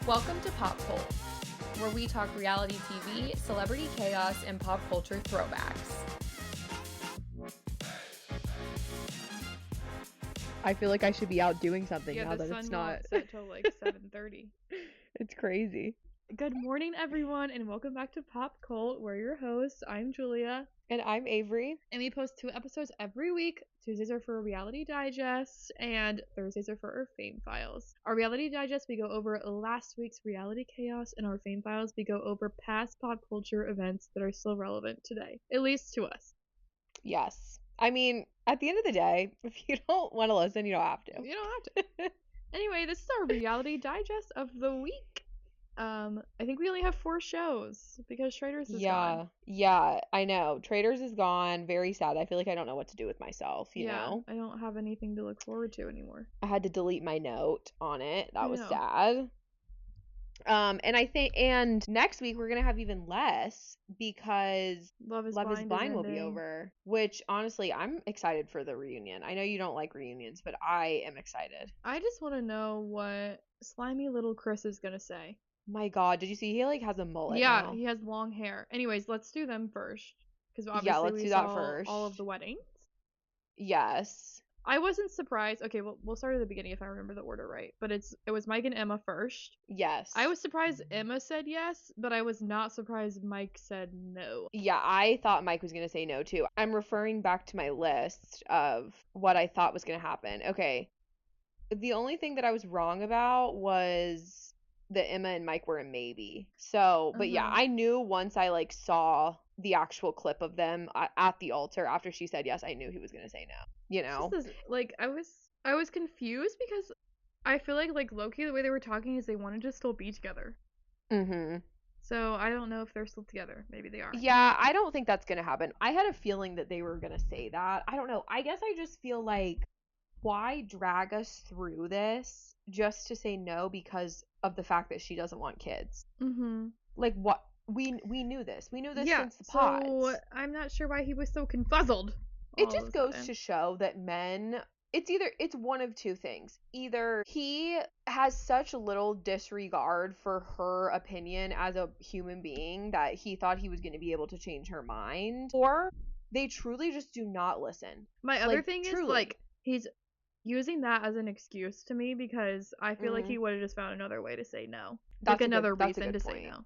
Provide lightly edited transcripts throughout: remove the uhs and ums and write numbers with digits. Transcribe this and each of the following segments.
Welcome to Pop Cult, where we talk reality TV, celebrity chaos, and pop culture throwbacks. I feel like I should be out doing something now that it's not set till like 7:30. It's crazy. Good morning, everyone, and welcome back to Pop Cult. We're your hosts. I'm Julia. And I'm Avery. And we post 2 episodes every week. Tuesdays are for Reality Digest, and Thursdays are for our Fame Files. Our Reality Digest, we go over last week's reality chaos, and our Fame Files, we go over past pop culture events that are still relevant today, at least to us. Yes. I mean, at the end of the day, if you don't want to listen, you don't have to. You don't have to. Anyway, this is our Reality Digest of the week. I think we only have 4 shows because Traitor's is gone. Yeah, I know. Traitors is gone. Very sad. I feel like I don't know what to do with myself, you know? I don't have anything to look forward to anymore. I had to delete my note on it. That was know. sad. And next week we're gonna have even less because Love is Blind will be over. Which honestly, I'm excited for the reunion. I know you don't like reunions, but I am excited. I just want to know what slimy little Chris is gonna say. My God, did you see he like has a mullet? Yeah, now? he has long hair. Anyways, let's do them first because obviously yeah, let's we do saw that first. all of the weddings. Yes. I wasn't surprised. Okay, we'll start at the beginning if I remember the order right. But it was Mike and Emma first. Yes. I was surprised Emma said yes, but I was not surprised Mike said no. Yeah, I thought Mike was going to say no too. I'm referring back to my list of what I thought was going to happen. Okay. The only thing that I was wrong about was that Emma and Mike were a maybe. So, but yeah, I knew once I like saw the actual clip of them at the altar after she said yes, I knew he was going to say no. You know? Like I was confused because I feel like low-key the way they were talking is they wanted to still be together. Mhm. So I don't know if they're still together. Maybe they are. Yeah, I don't think that's going to happen. I had a feeling that they were going to say that. I don't know. I guess I just feel like why drag us through this just to say no because of the fact that she doesn't want kids? Like what? We knew this. We knew this since the pods. So I'm not sure why he was so confuzzled. It just goes to show that men, it's one of two things. Either he has such little disregard for her opinion as a human being that he thought he was going to be able to change her mind, or they truly just do not listen. My other thing is like he's using that as an excuse to me because I feel like he would have just found another way to say no. That's like another reason to say no.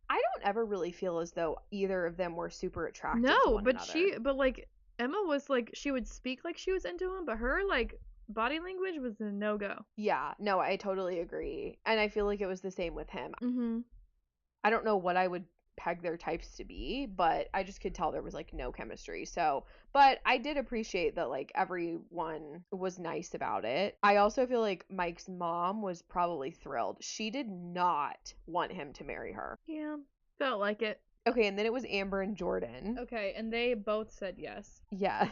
I don't ever really feel as though either of them were super attractive to one another. But like Emma was like she would speak like she was into him, but her like body language was a no-go. Yeah, no, I totally agree. And I feel like it was the same with him. I don't know what I would peg their types to be, but I just could tell there was like no chemistry. So, but I did appreciate that like everyone was nice about it. I also feel like Mike's mom was probably thrilled. She did not want him to marry her. Yeah, felt like it. Okay, and then it was Amber and Jordan. Okay, and they both said yes. Yeah.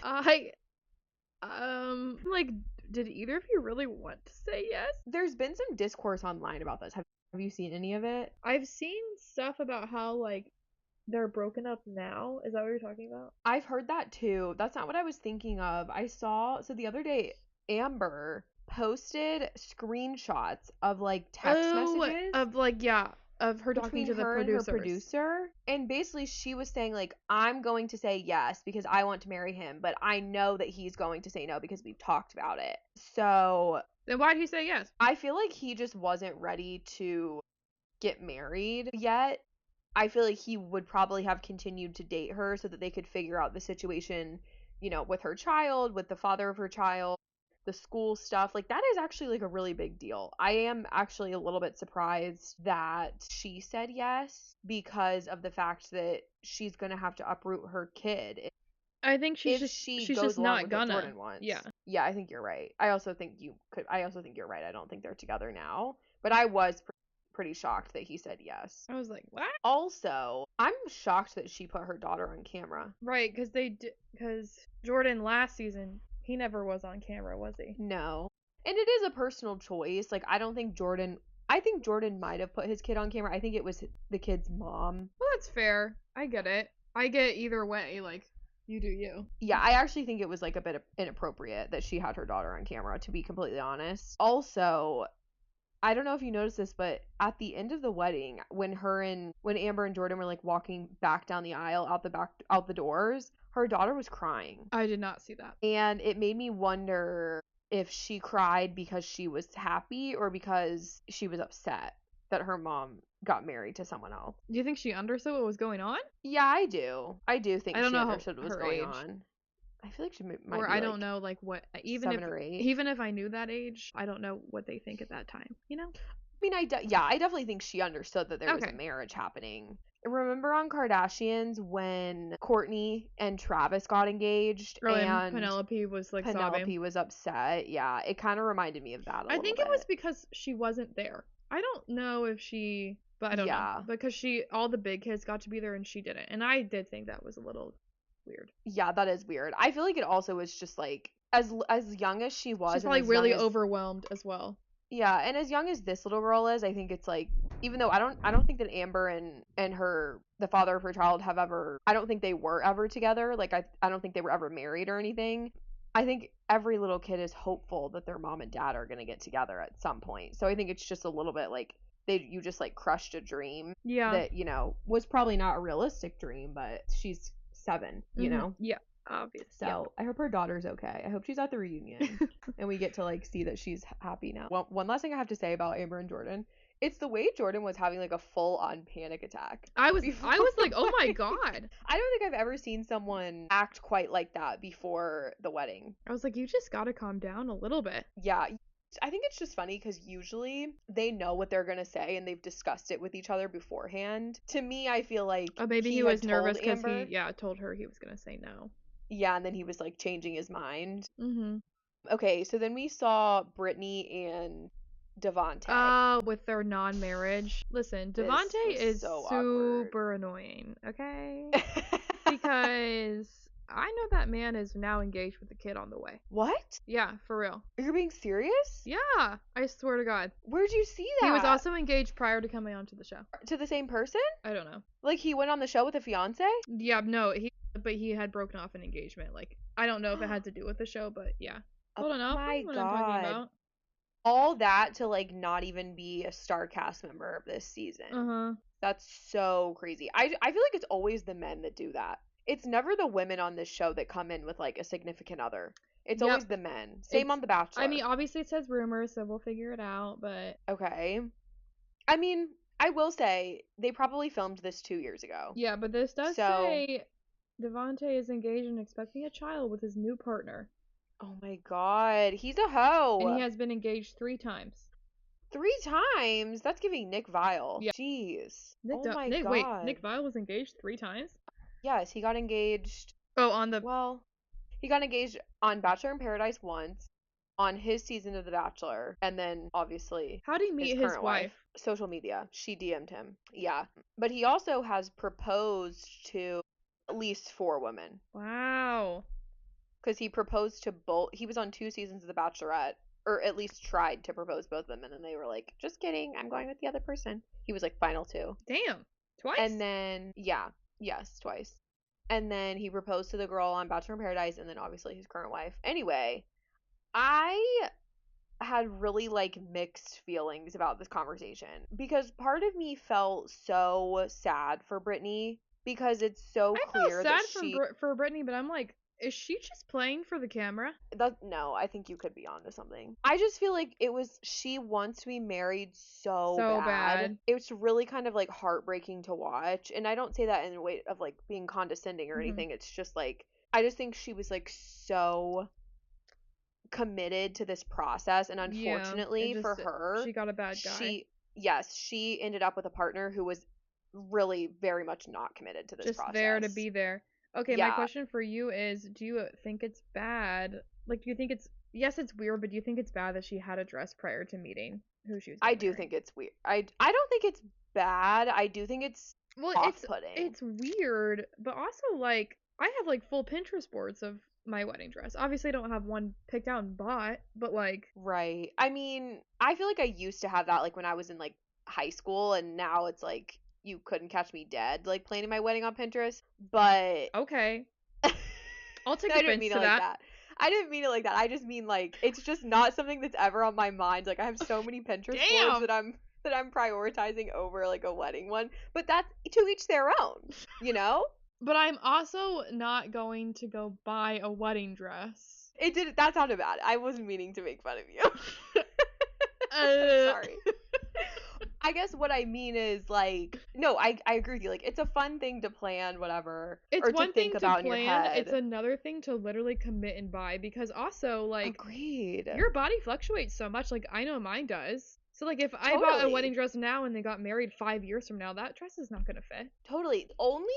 Like, did either of you really want to say yes? There's been some discourse online about this. Have you seen any of it? I've seen stuff about how like they're broken up now. Is that what you're talking about? I've heard that too. That's not what I was thinking of. So the other day Amber posted screenshots of like text messages of like of her talking to the producer, and basically she was saying like, I'm going to say yes because I want to marry him, but I know that he's going to say no because we've talked about it. So then why did he say yes? I feel like he just wasn't ready to get married yet. I feel like he would probably have continued to date her so that they could figure out the situation, you know, with her child, with the father of her child, the school stuff. Like that is actually like a really big deal. I am actually a little bit surprised that she said yes because of the fact that she's going to have to uproot her kid. I think she's just not gonna. Jordan wants. Yeah, I think you're right. I also think you're right. I don't think they're together now, but I was pretty shocked that he said yes. I was like, what? Also, I'm shocked that she put her daughter on camera. Right, because Jordan last season, he never was on camera, was he? No. And it is a personal choice. Like, I think Jordan might have put his kid on camera. I think it was the kid's mom. Well, that's fair. I get it. I get either way, like, you do you. Yeah, I actually think it was like a bit inappropriate that she had her daughter on camera, to be completely honest. Also, I don't know if you noticed this, but at the end of the wedding, when Amber and Jordan were like walking back down the aisle out the doors, her daughter was crying. I did not see that. And it made me wonder if she cried because she was happy or because she was upset that her mom got married to someone else. Do you think she understood what was going on? Yeah, I do. I do think I don't she know understood what was her going age. on. I feel like she might Or be I like don't know like what 7 or 8. even if I knew that age, I don't know what they think at that time, you know? I mean, I definitely think she understood that there was a Okay. marriage happening. Remember on Kardashians when Kourtney and Travis got engaged Oh, and and Penelope was like Penelope sobbing. was upset? Yeah, it kind of reminded me of that a I little think bit. it was because she wasn't there. I don't know if she, but I don't know. Because all the big kids got to be there and she didn't. And I did think that was a little weird. Yeah, that is weird. I feel like it also was just like as young as she was, She's and probably as really young as overwhelmed as well. yeah, and as young as this little girl is, I think it's like even though I don't think that Amber and her the father of her child have ever I don't think they were ever together. Like I don't think they were ever married or anything. I think every little kid is hopeful that their mom and dad are going to get together at some point. So I think it's just a little bit like you just like crushed a dream Yeah. that, you know, was probably not a realistic dream, but she's 7, you know. Yeah, obviously. So I hope her daughter's okay. I hope she's at the reunion and we get to like see that she's happy now. Well, one last thing I have to say about Amber and Jordan, it's the way Jordan was having like a full on panic attack. I was like, oh my god. I don't think I've ever seen someone act quite like that before the wedding. I was like, you just gotta calm down a little bit. Yeah. I think it's just funny because usually they know what they're gonna say and they've discussed it with each other beforehand. To me, I feel like maybe he was nervous because Amber, he told her he was gonna say no. Yeah, and then he was like changing his mind. Mm-hmm. Okay, so then we saw Brittany and Devontae. With their non-marriage. Listen, Devontae is so super annoying, okay? Because I know that man is now engaged with a kid on the way. What? Yeah, for real. You're being serious? Yeah, I swear to God. Where'd you see that? He was also engaged prior to coming onto the show. To the same person? I don't know. Like he went on the show with a fiance? Yeah, no, but he had broken off an engagement. Like, I don't know if it had to do with the show, but yeah. Hold on, I'll my what I'm talking about. All that to like not even be a star cast member of this season. Uh-huh. That's so crazy. I feel like it's always the men that do that. It's never the women on this show that come in with like a significant other. It's always the men. Same on The Bachelor. I mean, obviously it says rumors, so we'll figure it out, but okay. I mean, I will say they probably filmed this 2 years ago. Yeah, but this does say Devontae is engaged and expecting a child with his new partner. Oh my god, he's a hoe. And he has been engaged 3 times. 3 times? That's giving Nick Vile. Yeah. Jeez. God. Wait, Nick Vile was engaged 3 times? Yes, he got engaged. Oh, he got engaged on Bachelor in Paradise once, on his season of The Bachelor, and then obviously how did he meet his wife? Social media. She DM'd him. Yeah. But he also has proposed to at least 4 women. Wow. Because he proposed to both. He was on 2 seasons of The Bachelorette, or at least tried to propose both of them, and then they were like, just kidding, I'm going with the other person. He was like final 2. Damn. Twice? And then, yes, twice. And then he proposed to the girl on Bachelor in Paradise, and then obviously his current wife. Anyway, I had really like mixed feelings about this conversation because part of me felt so sad for Brittany because it's so clear that she for Brittany, but I'm like, is she just playing for the camera? No, I think you could be onto something. I just feel like she wants to be married so bad. It's really kind of like heartbreaking to watch. And I don't say that in a way of like being condescending or anything. It's just like, I just think she was like so committed to this process. And unfortunately for her, she got a bad guy. She ended up with a partner who was really very much not committed to this process. Just there to be there. Okay, my question for you is, do you think it's bad? Like, do you think yes, it's weird, but do you think it's bad that she had a dress prior to meeting who she was I do think it's weird. I don't think it's bad. I do think it's off-putting. It's weird, but also, like, I have, like, full Pinterest boards of my wedding dress. Obviously, I don't have one picked out and bought, but, like... Right. I mean, I feel like I used to have that, like, when I was in, like, high school, and now it's, like... You couldn't catch me dead, like, planning my wedding on Pinterest, but... Okay. I'll take offense to that. I didn't mean it like that. I just mean like it's just not something that's ever on my mind. Like I have so many Pinterest boards that I'm prioritizing over like a wedding one. But that's to each their own, you know? But I'm also not going to go buy a wedding dress. That sounded bad. I wasn't meaning to make fun of you. I'm sorry. I guess what I mean is like, no, I agree with you. Like, it's a fun thing to plan, whatever, It's or to one think thing about to in your plan, head. it's another thing to literally commit and buy, because also, like, Agreed. your body fluctuates so much. Like, I know mine does. So, like, if I bought a wedding dress now and they got married 5 years from now, that dress is not gonna fit. Totally. Only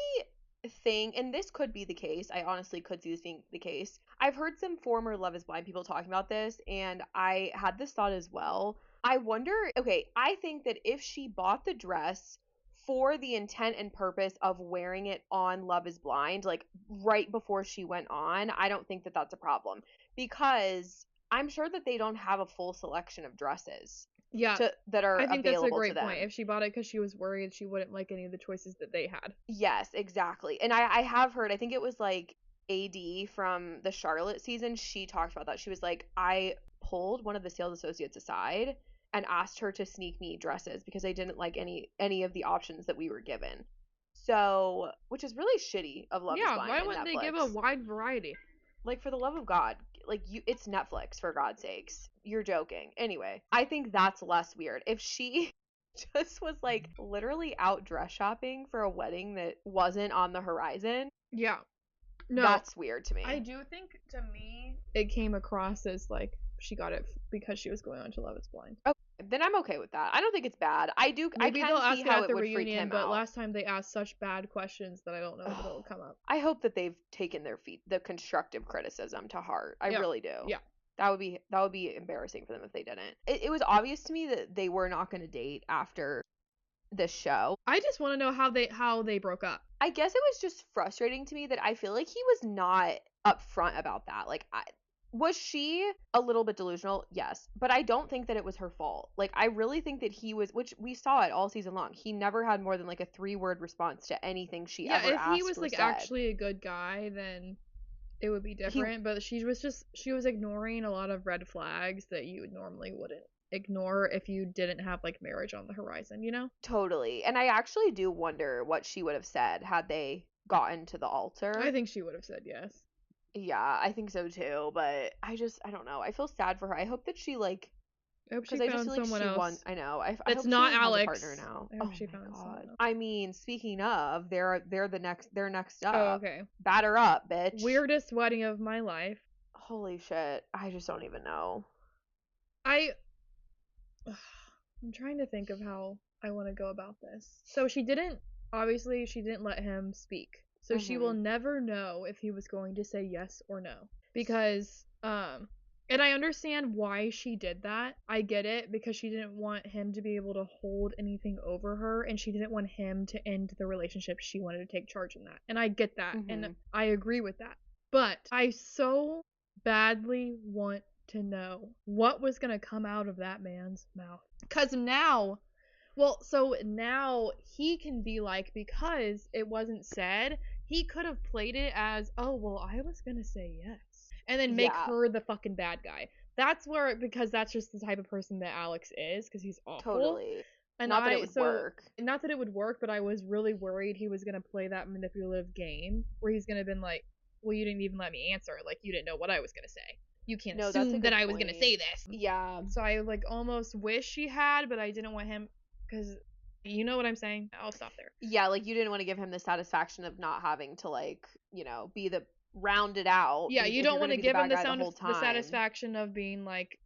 thing, and this could be the case, I honestly could see this being the case. I've heard some former Love is Blind people talking about this, and I had this thought as well. I wonder, okay, I think that if she bought the dress for the intent and purpose of wearing it on Love is Blind, like right before she went on, I don't think that that's a problem, because I'm sure that they don't have a full selection of dresses. Yeah, that are I think available that's a great to them. point. If she bought it because she was worried she wouldn't like any of the choices that they had. Yes, exactly. And I have heard, I think it was like AD from the Charlotte season, she talked about that. She was like, I pulled one of the sales associates aside and asked her to sneak me dresses because I didn't like any of the options that we were given. So, which is really shitty of Love is Blind why and wouldn't Netflix. they give a wide variety? Like, for the love of God, like, it's Netflix, for God's sakes. You're joking. Anyway, I think that's less weird. If she just was, like, literally out dress shopping for a wedding that wasn't on the horizon. Yeah. No. That's weird to me. I do think, to me, it came across as, like, she got it because she was going on to Love is Blind. Okay, then I'm okay with that. I don't think it's bad. Maybe I can they'll see ask how it at it the would freak reunion, him but out. last time they asked such bad questions that I don't know if it'll come up. I hope that they've taken the constructive criticism to heart. I really do. Yeah. That would be embarrassing for them if they didn't. It was obvious to me that they were not going to date after this show. I just want to know how they broke up. I guess it was just frustrating to me that I feel like he was not upfront about that. Like, was she a little bit delusional? Yes, but I don't think that it was her fault. Like, I really think that he was, which we saw it all season long. He never had more than like a 3-word response to anything she ever asked. Yeah, if he was like said. Actually a good guy, then it would be different. But she was ignoring a lot of red flags that you normally wouldn't ignore if you didn't have like marriage on the horizon, you know? Totally. And I actually do wonder what she would have said had they gotten to the altar. I think she would have said yes. Yeah, I think so too, but I don't know. I feel sad for her. I hope that she like, I hope she found someone else. I know. I That's hope not she has Alex. a partner now. I hope she found someone else. I mean, speaking of, they're next up. Oh, okay. Batter up, bitch. Weirdest wedding of my life. Holy shit. I just don't even know. I'm trying to think of how I want to go about this. So she didn't let him speak. So she will never know if he was going to say yes or no. Because, and I understand why she did that. I get it, because she didn't want him to be able to hold anything over her, and she didn't want him to end the relationship. She wanted to take charge in that. And I get that, and I agree with that. But I so badly want to know what was going to come out of that man's mouth. Because now he can be like, because it wasn't said, he could have played it as, oh, well, I was going to say yes. And then make her the fucking bad guy. Because that's just the type of person that Alex is, because he's awful. Totally. And not that it would work. Not that it would work, but I was really worried he was going to play that manipulative game where he's going to been like, well, you didn't even let me answer. Like, you didn't know what I was going to say. You can't assume that I was going to say this. Yeah. So I, like, almost wish she had, but I didn't want him, because you know what I'm saying? I'll stop there. Yeah, like, you didn't want to give him the satisfaction of not having to, like, you know, be the rounded out. Yeah, you don't want to give him the satisfaction of being, like,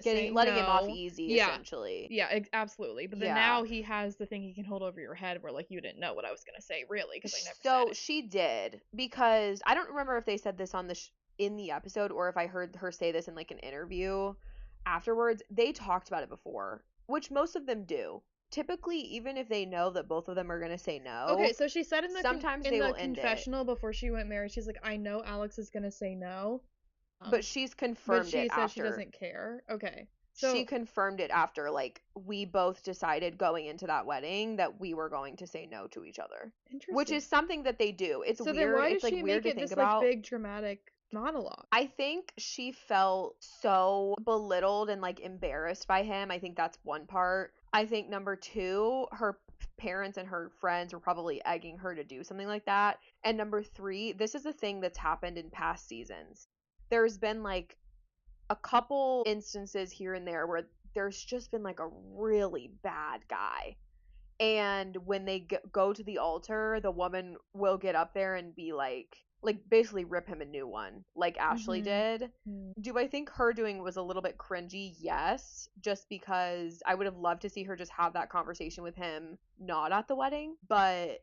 letting him off easy, essentially. Yeah, absolutely. But then now he has the thing he can hold over your head where, like, you didn't know what I was going to say, really, because I never said it. So she did, because I don't remember if they said this on in the episode, or if I heard her say this in like an interview afterwards. They talked about it before, which most of them do. Typically, even if they know that both of them are going to say no. Okay, so she said in the confessional before she went married, she's like, I know Alex is going to say no. But she's confirmed it after. But she said she doesn't care. Okay. So she confirmed it after, like, we both decided going into that wedding that we were going to say no to each other. Interesting. Which is something that they do. It's so weird. Then why it's does like she weird make to it think this about. Like big dramatic monologue. I think she felt so belittled and like embarrassed by him. I think that's one part. I think number two, her parents and her friends were probably egging her to do something like that. And number three, this is a thing that's happened in past seasons. There's been like a couple instances here and there where there's just been like a really bad guy. And when they go to the altar, the woman will get up there and be like basically rip him a new one, like Ashley did. Do I think her doing was a little bit cringy? Yes, just because I would have loved to see her just have that conversation with him, not at the wedding. But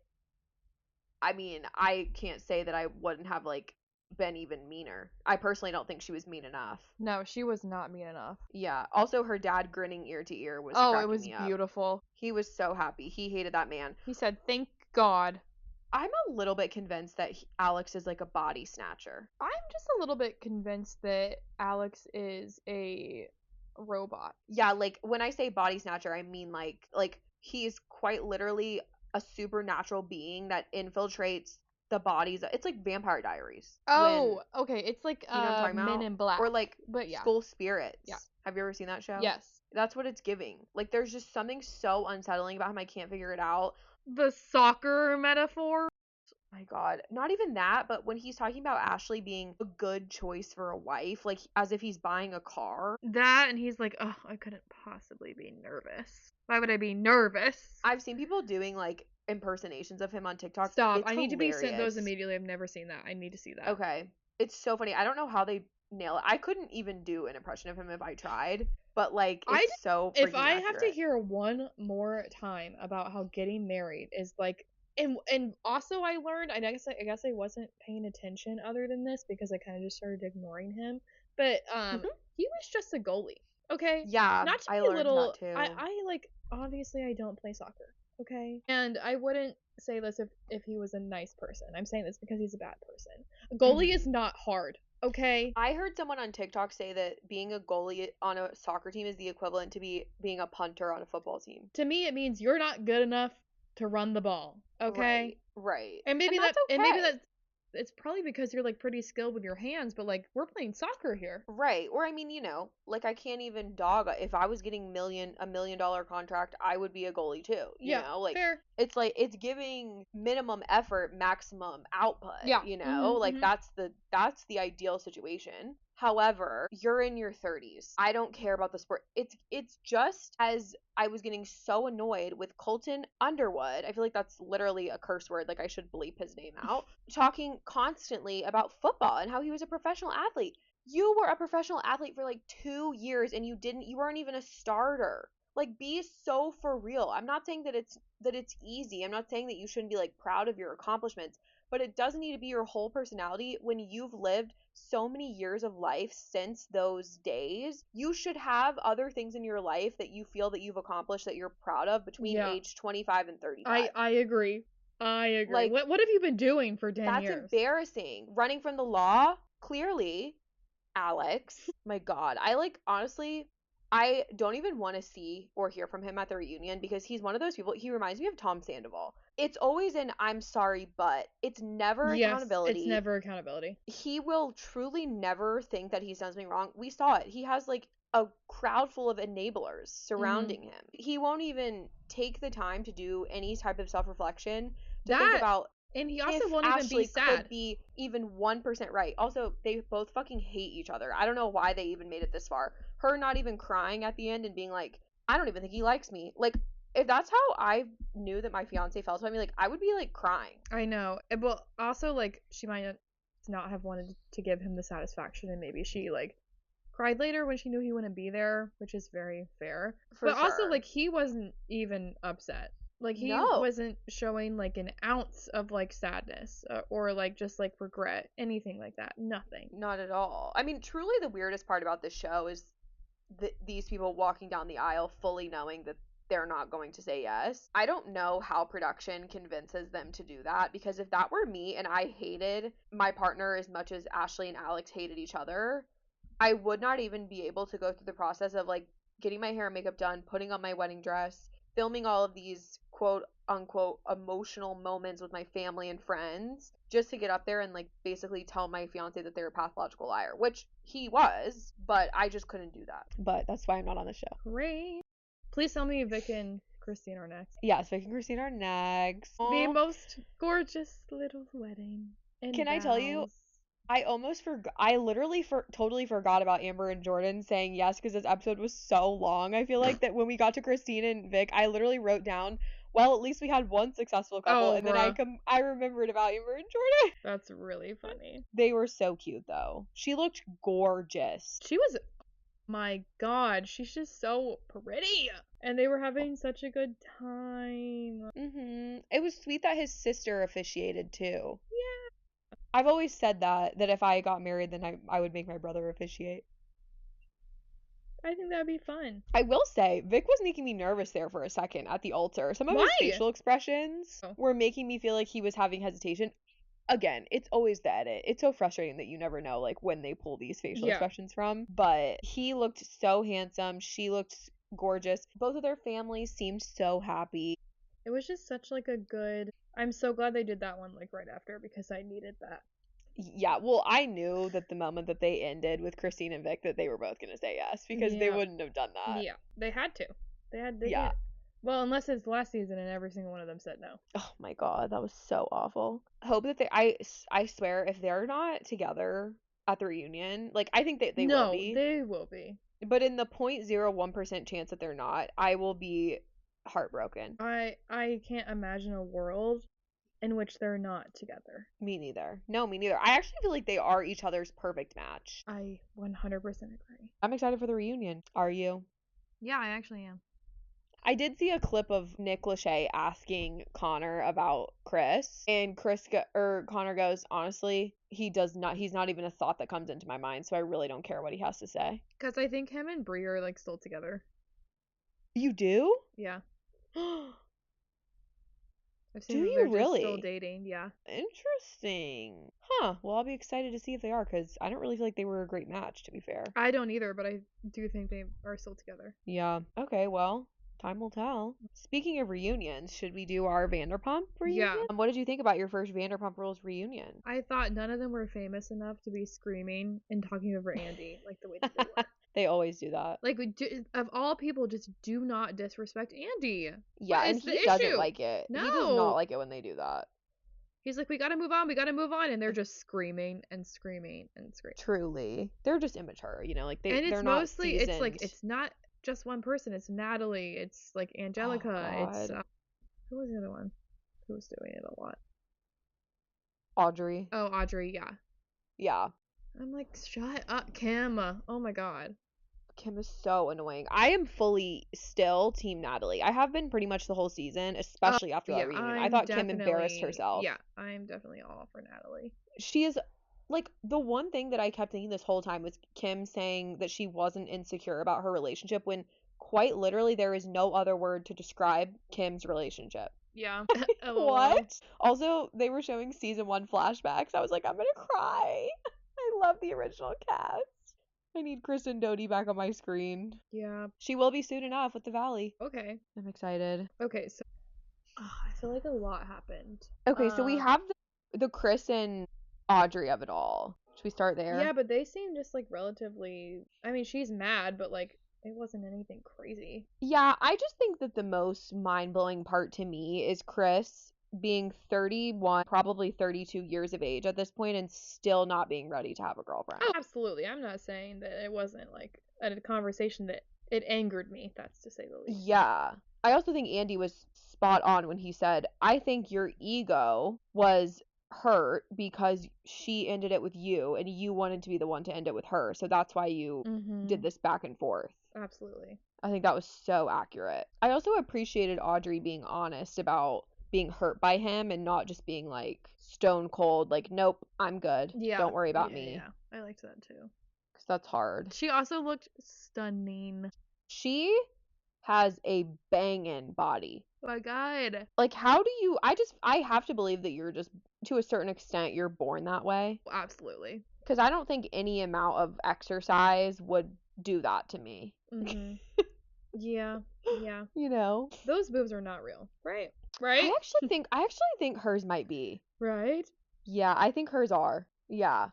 I mean, I can't say that I wouldn't have like been even meaner. I personally don't think she was mean enough. No, she was not mean enough. Yeah. Also, her dad grinning ear to ear was Oh, it cracking was me up. beautiful. He was so happy. He hated that man. He said, "Thank God." I'm a little bit convinced that Alex is like a body snatcher. I'm just a little bit convinced that Alex is a robot. Yeah, like when I say body snatcher, I mean like he's quite literally a supernatural being that infiltrates the bodies. It's like Vampire Diaries. Oh, okay. It's like You know what I'm talking Men about? in Black. Or like but yeah. School Spirits. Yeah. Have you ever seen that show? Yes. That's what it's giving. Like there's just something so unsettling about him. I can't figure it out. The soccer metaphor. My God, not even that, but when he's talking about Ashley being a good choice for a wife, like as if he's buying a car. That, and he's like, "Oh, I couldn't possibly be nervous. Why would I be nervous?" I've seen people doing like impersonations of him on TikTok. Stop. It's I need to be sent those hilarious. immediately. I've never seen that. I need to see that. Okay. It's so funny. I don't know how they nail it. I couldn't even do an impression of him if I tried, but like it's so freaking If I have to accurate. hear one more time about how getting married is like, and also I learned, I guess I wasn't paying attention other than this because I kind of just started ignoring him, but he was just a goalie. Okay? Yeah, Not to I be a learned little that too. I like, obviously I don't play soccer. Okay? And I wouldn't say this if he was a nice person. I'm saying this because he's a bad person. A goalie is not hard. Okay? I heard someone on TikTok say that being a goalie on a soccer team is the equivalent to being a punter on a football team. To me, it means you're not good enough to run the ball. Okay? Right. And maybe that's okay. and maybe that's it's probably because you're like pretty skilled with your hands, but like we're playing soccer here. Right. Or I mean, like I can't even if I was getting $1 million contract, I would be a goalie too. You know? Like fair. it's like it's giving minimum effort, maximum output. Yeah. You know? Like that's the ideal situation. However, you're in your 30s. I don't care about the sport. It's just as I was getting so annoyed with Colton Underwood. I feel like that's literally a curse word. Like I should bleep his name out. Talking constantly about football and how he was a professional athlete. You were a professional athlete for like 2 years and you weren't even a starter. Like be so for real. I'm not saying that it's easy. I'm not saying that you shouldn't be like proud of your accomplishments, but it doesn't need to be your whole personality when you've lived so many years of life since those days. You should have other things in your life that you feel that you've accomplished that you're proud of between age 25 and 35. I agree. Like, what have you been doing for 10 years? That's embarrassing. Running from the law? Clearly, Alex. My God. Honestly, I don't even want to see or hear from him at the reunion because he's one of those people. He reminds me of Tom Sandoval. It's always an I'm sorry, but it's never accountability. It's never accountability. He will truly never think that he's done something wrong. We saw it. He has like a crowd full of enablers surrounding him. He won't even take the time to do any type of self-reflection to think about. And he also won't even be sad. Could be even 1% right. Also, they both fucking hate each other. I don't know why they even made it this far. Her not even crying at the end and being like, I don't even think he likes me. Like, if that's how I knew that my fiance felt about me, like, I would be like crying. I know. But also, like, she might not have wanted to give him the satisfaction, and maybe she like cried later when she knew he wouldn't be there, which is very fair. But also, like, he wasn't even upset. Like, he wasn't showing, like, an ounce of, like, sadness or, like, just, like, regret. Anything like that. Nothing. Not at all. I mean, truly the weirdest part about this show is these people walking down the aisle fully knowing that they're not going to say yes. I don't know how production convinces them to do that, because if that were me and I hated my partner as much as Ashley and Alex hated each other, I would not even be able to go through the process of, like, getting my hair and makeup done, putting on my wedding dress, filming all of these quote unquote emotional moments with my family and friends just to get up there and like basically tell my fiance that they're a pathological liar, which he was, but I just couldn't do that. But that's why I'm not on the show. Great. Please tell me Vic and Christine are next. Yes, Vic and Christine are next. The most gorgeous little wedding. Can I tell you, I literally totally forgot about Amber and Jordan saying yes because this episode was so long. I feel like that when we got to Christine and Vic, I literally wrote down, well, at least we had one successful couple, and then I remembered about Amber and Jordan. That's really funny. They were so cute though. She looked gorgeous. She was, my God, she's just so pretty. And they were having such a good time. It was sweet that his sister officiated too. Yeah. I've always said that if I got married, then I would make my brother officiate. I think that'd be fun. I will say, Vic was making me nervous there for a second at the altar. Some of his facial expressions were making me feel like he was having hesitation. Again, it's always the edit. It's so frustrating that you never know like when they pull these facial expressions from. But he looked so handsome. She looked gorgeous. Both of their families seemed so happy. It was just such like a good, I'm so glad they did that one like right after because I needed that. Yeah, well, I knew that the moment that they ended with Christine and Vic that they were both going to say yes because they wouldn't have done that. Yeah, they had to. They can't. Well, unless it's last season and every single one of them said no. Oh my God, that was so awful. Hope that I swear if they're not together at the reunion, like I think that they will be. No, they will be. But in the 0.01% chance that they're not, I will be heartbroken. I can't imagine a world in which they're not together. Me neither. No, me neither. I actually feel like they are each other's perfect match. I 100% agree. I'm excited for the reunion. Are you? Yeah, I actually am. I did see a clip of Nick Lachey asking Connor about Chris, and Connor goes, honestly, he's not even a thought that comes into my mind, so I really don't care what he has to say. Because I think him and Brie are like still together. You do? Yeah. I've seen do you really? Still dating, yeah. Interesting. Huh. Well, I'll be excited to see if they are, because I don't really feel like they were a great match, to be fair. I don't either, but I do think they are still together. Yeah. Okay, well, time will tell. Speaking of reunions, should we do our Vanderpump reunion? Yeah. What did you think about your first Vanderpump Rules reunion? I thought none of them were famous enough to be screaming and talking over Andy like the way that they were. They always do that. Like, of all people, just do not disrespect Andy. Yeah, and he doesn't like it. No. He does not like it when they do that. He's like, we gotta move on, and they're just screaming and screaming and screaming. Truly. They're just immature, you know, like they're not mostly, seasoned. It's like, it's not just one person. It's Natalie. It's like Angelica. Oh, it's, who was the other one? Who was doing it a lot? Audrey. Oh, Audrey, yeah. Yeah. I'm like, shut up, Kim. Oh my God. Kim is so annoying. I am fully still team Natalie. I have been pretty much the whole season, especially after that reunion. I thought Kim embarrassed herself. Yeah, I'm definitely all for Natalie. She is, like, the one thing that I kept thinking this whole time was Kim saying that she wasn't insecure about her relationship when quite literally there is no other word to describe Kim's relationship. Yeah. What? Also, they were showing season 1 flashbacks. I was like, I'm gonna cry. I love the original cast. I need Kristen Doty back on my screen. Yeah. She will be soon enough with the Valley. Okay. I'm excited. Okay, so I feel like a lot happened. Okay, so we have the Chris and Audrey of it all. Should we start there? Yeah, but they seem just like relatively, I mean, she's mad, but like it wasn't anything crazy. Yeah, I just think that the most mind-blowing part to me is Chris being 31, probably 32 years of age at this point and still not being ready to have a girlfriend. Oh, absolutely. I'm not saying that it wasn't like a conversation that it angered me, that's to say the least. Yeah. I also think Andy was spot on when he said, I think your ego was hurt because she ended it with you and you wanted to be the one to end it with her. So that's why you did this back and forth. Absolutely. I think that was so accurate. I also appreciated Audrey being honest about being hurt by him and not just being like stone cold, like, nope, I'm good. Yeah. Don't worry about me. Yeah, I liked that too. Because that's hard. She also looked stunning. She has a banging body. Oh my God. Like, how do you, I have to believe that you're just, to a certain extent, you're born that way. Absolutely. Because I don't think any amount of exercise would do that to me. Mm-hmm. Yeah. You know? Those boobs are not real, right? Right? I actually think hers might be. Right? Yeah, I think hers are. Yeah.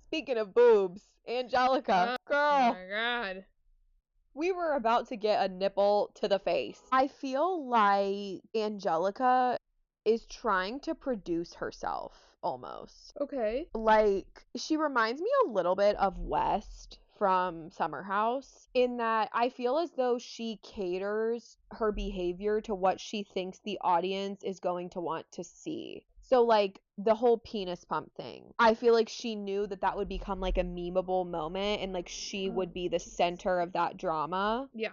Speaking of boobs, Angelica, Oh girl, my god. we were about to get a nipple to the face. I feel like Angelica is trying to produce herself almost. Okay. Like, she reminds me a little bit of West from Summer House in that I feel as though she caters her behavior to what she thinks the audience is going to want to see. So, like, the whole penis pump thing. I feel like she knew that that would become like a memeable moment and like she would be the center of that drama. Yeah.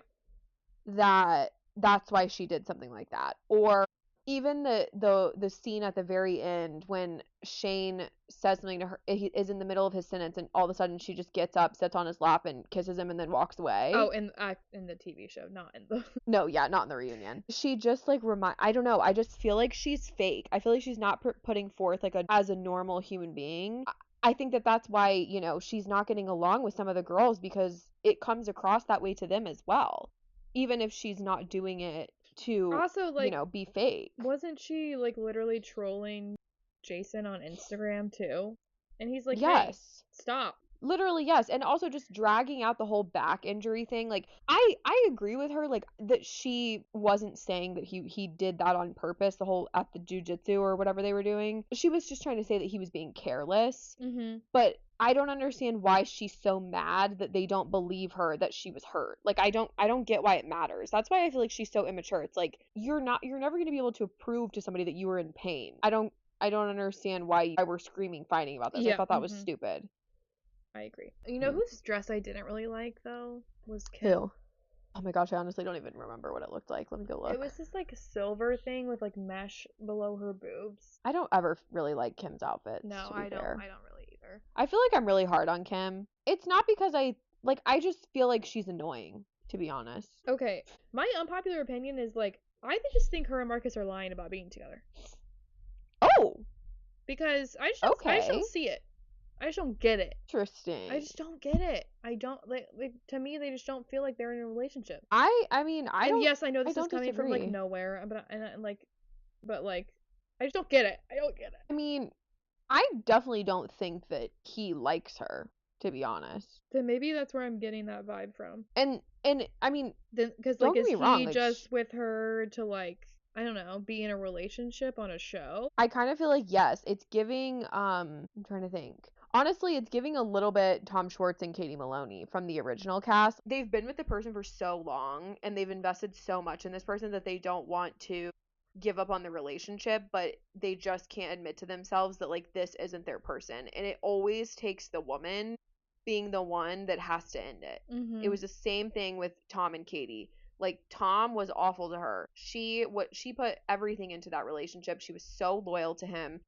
That's why she did something like that. Or even the scene at the very end when Shane says something to her, he is in the middle of his sentence and all of a sudden she just gets up, sits on his lap and kisses him and then walks away. Oh, in the TV show, not in the No, yeah, not in the reunion. She just like I don't know, I just feel like she's fake. I feel like she's not putting forth like as a normal human being. I think that that's why, you know, she's not getting along with some of the girls because it comes across that way to them as well. Even if she's not doing it to, Also, you like, know, be fake. wasn't she like literally trolling Jason on Instagram too? And he's like, "Hey, Yes. stop." Literally, yes. And also just dragging out the whole back injury thing. Like, I agree with her, like, that she wasn't saying that he did that on purpose, the whole at the jujitsu or whatever they were doing. She was just trying to say that he was being careless. Mm-hmm. But I don't understand why she's so mad that they don't believe her that she was hurt. Like, I don't get why it matters. That's why I feel like she's so immature. It's like you're never going to be able to prove to somebody that you were in pain. I don't understand why we're screaming fighting about this. Yeah. I thought that was stupid. I agree. You know whose dress I didn't really like though was Kim. Who? Oh my gosh, I honestly don't even remember what it looked like. Let me go look. It was this like silver thing with like mesh below her boobs. I don't ever really like Kim's outfits. No, to be I don't. fair. I don't really either. I feel like I'm really hard on Kim. It's not because I just feel like she's annoying, to be honest. Okay, my unpopular opinion is like I just think her and Marcus are lying about being together. Oh. Because I just don't see it. I just don't get it. Interesting. I just don't get it. I don't like to me they just don't feel like they're in a relationship. I mean, I don't. And yes, I know this is coming disagree. from like nowhere, but I just don't get it. I don't get it. I mean, I definitely don't think that he likes her, to be honest. Then maybe that's where I'm getting that vibe from. And I mean, because don't like get is me wrong, he like, just with her to like I don't know, be in a relationship on a show? I kind of feel like yes, it's giving I'm trying to think. Honestly, it's giving a little bit Tom Schwartz and Katie Maloney from the original cast. They've been with the person for so long and they've invested so much in this person that they don't want to give up on the relationship, but they just can't admit to themselves that like this isn't their person. And it always takes the woman being the one that has to end it. Mm-hmm. It was the same thing with Tom and Katie. Like Tom was awful to her. She put everything into that relationship. She was so loyal to him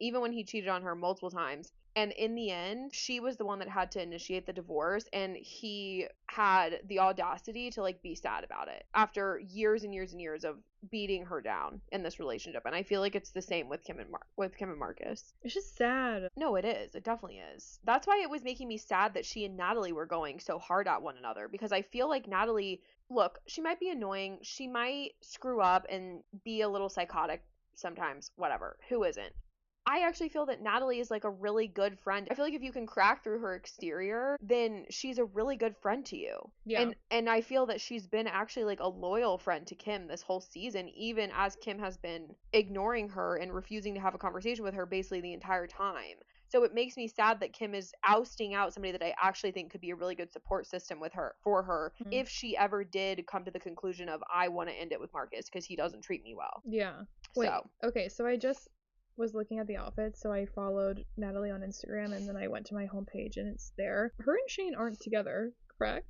even when he cheated on her multiple times. And in the end, she was the one that had to initiate the divorce and he had the audacity to like be sad about it after years and years and years of beating her down in this relationship. And I feel like it's the same with Kim and Marcus. It's just sad. No, it is. It definitely is. That's why it was making me sad that she and Natalie were going so hard at one another because I feel like Natalie, look, she might be annoying. She might screw up and be a little psychotic sometimes, whatever. Who isn't? I actually feel that Natalie is like a really good friend. I feel like if you can crack through her exterior, then she's a really good friend to you. Yeah. And I feel that she's been actually like a loyal friend to Kim this whole season, even as Kim has been ignoring her and refusing to have a conversation with her basically the entire time. So it makes me sad that Kim is ousting out somebody that I actually think could be a really good support system for her if she ever did come to the conclusion of I want to end it with Marcus because he doesn't treat me well. Yeah. Wait. Okay, so I just was looking at the outfits, so I followed Natalie on Instagram and then I went to my homepage and it's there. Her and Shane aren't together, correct?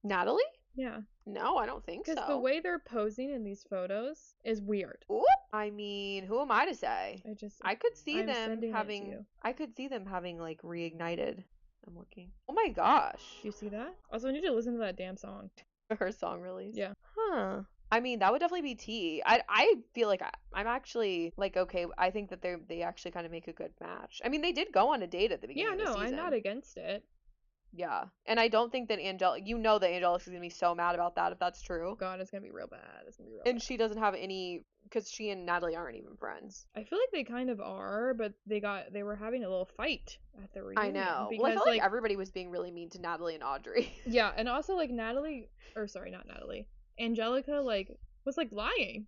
Natalie? Yeah. No, I don't think so. Because the way they're posing in these photos is weird. Ooh, I mean, who am I to say? I could see them having like reignited. I'm looking. Oh my gosh. You see that? Also, I need to listen to that damn song. Her song release. Yeah. Huh. I mean, that would definitely be tea. I feel like I'm actually like okay. I think that they actually kind of make a good match. I mean, they did go on a date at the beginning of the season. I'm not against it. Yeah. And I don't think that Angelica, that Angelica's gonna be so mad about that if that's true. God, it's gonna be real bad. It's gonna be real And bad. she doesn't have any, because she and Natalie aren't even friends. I feel like they kind of are, but they were having a little fight at the reunion. I know. Because, Well, I felt like everybody was being really mean to Natalie and Audrey. Yeah, and also like not Natalie, Angelica like was like lying.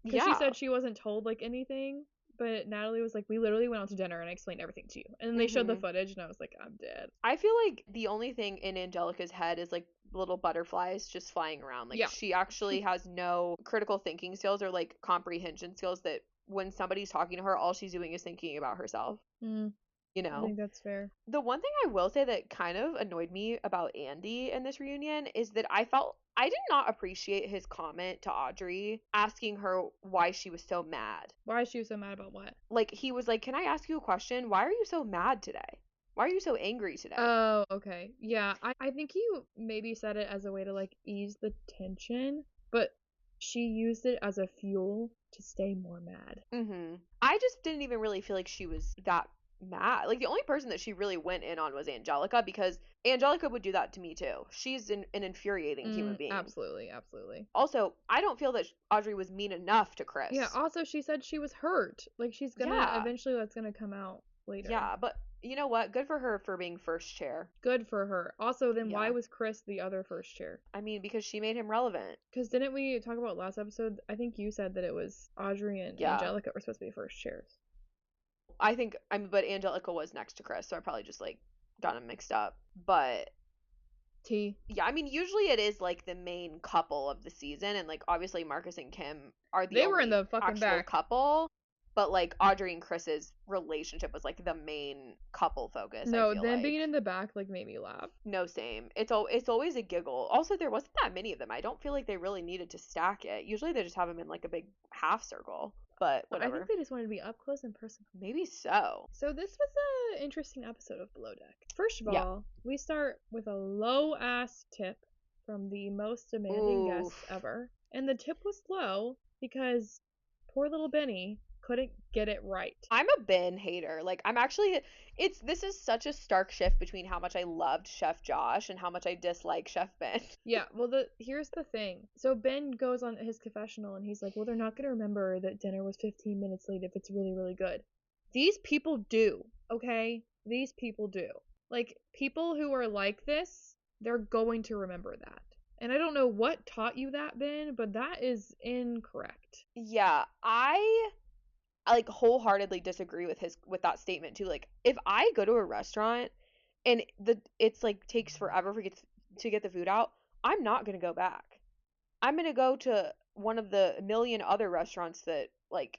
Because she said she wasn't told like anything, but Natalie was like, we literally went out to dinner and I explained everything to you. And then they showed the footage and I was like, I'm dead. I feel like the only thing in Angelica's head is like little butterflies just flying around. Like she actually has no critical thinking skills or like comprehension skills, that when somebody's talking to her, all she's doing is thinking about herself. You know? I think that's fair. The one thing I will say that kind of annoyed me about Andy in this reunion is that I did not appreciate his comment to Audrey asking her why she was so mad. Why she was so mad about what? Like, he was like, can I ask you a question? Why are you so mad today? Why are you so angry today? Oh, okay. Yeah, I think he maybe said it as a way to like ease the tension, but she used it as a fuel to stay more mad. I just didn't even really feel like she was that mad. Like, the only person that she really went in on was Angelica, because Angelica would do that to me too. She's an infuriating human being. Absolutely. Also, I don't feel that Audrey was mean enough to Chris. Yeah, also she said she was hurt. Like, she's gonna eventually, that's gonna come out later. Yeah, but you know what? Good for her for being first chair. Good for her. Also, then why was Chris the other first chair? I mean, because she made him relevant. Because didn't we talk about last episode? I think you said that it was Audrey and Angelica were supposed to be first chairs. But Angelica was next to Chris, so I probably just like got them mixed up. But yeah, I mean, usually it is like the main couple of the season, and like obviously Marcus and Kim are the were in the fucking back couple. But like Audrey and Chris's relationship was like the main couple focus. No, them being in the back like made me laugh. No, same. It's always a giggle. Also, there wasn't that many of them. I don't feel like they really needed to stack it. Usually they just have them in like a big half circle. But whatever. I think they just wanted to be up close and personal. Maybe so. So this was an interesting episode of Below Deck. First of all, we start with a low ass tip from the most demanding guest ever, and the tip was low because poor little Benny couldn't get it right. I'm a Ben hater. Like, I'm actually, this is such a stark shift between how much I loved Chef Josh and how much I dislike Chef Ben. Yeah, well, here's the thing. So Ben goes on his confessional and he's like, well, they're not going to remember that dinner was 15 minutes late if it's really, really good. These people do, okay? These people do. Like, people who are like this, they're going to remember that. And I don't know what taught you that, Ben, but that is incorrect. Yeah, I like wholeheartedly disagree with that statement too. Like, if I go to a restaurant and it's like takes forever to get the food out, I'm not gonna go back. I'm gonna go to one of the million other restaurants that like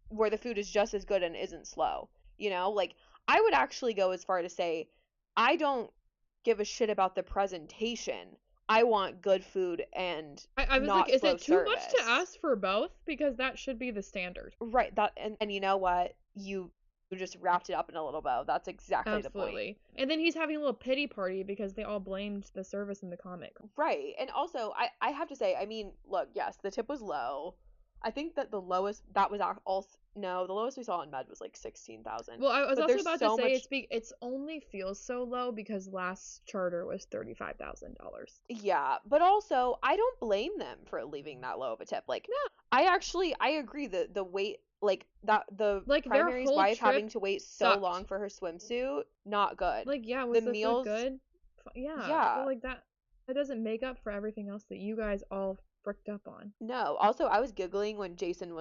where the food is just as good and isn't slow. You know, like I would actually go as far to say I don't give a shit about the presentation. I want good food and I was like, is it too much to ask for both? Because that should be the standard. Right. That and you know what? You just wrapped it up in a little bow. That's exactly the point. And then he's having a little pity party because they all blamed the service in the comic. Right. And also, I have to say, I mean, look, yes, the tip was low. I think that the lowest the lowest we saw in Med was like 16,000. Well, I was also about to say it's only feels so low because last charter was $35,000. Yeah, but also I don't blame them for leaving that low of a tip. Like, no, I agree that the wait, like that the like primary's wife having to wait so long for her swimsuit, not good. Like, yeah, was the meals good? Yeah, but like that doesn't make up for everything else that you guys all fricked up on. No. Also, I was giggling when Jason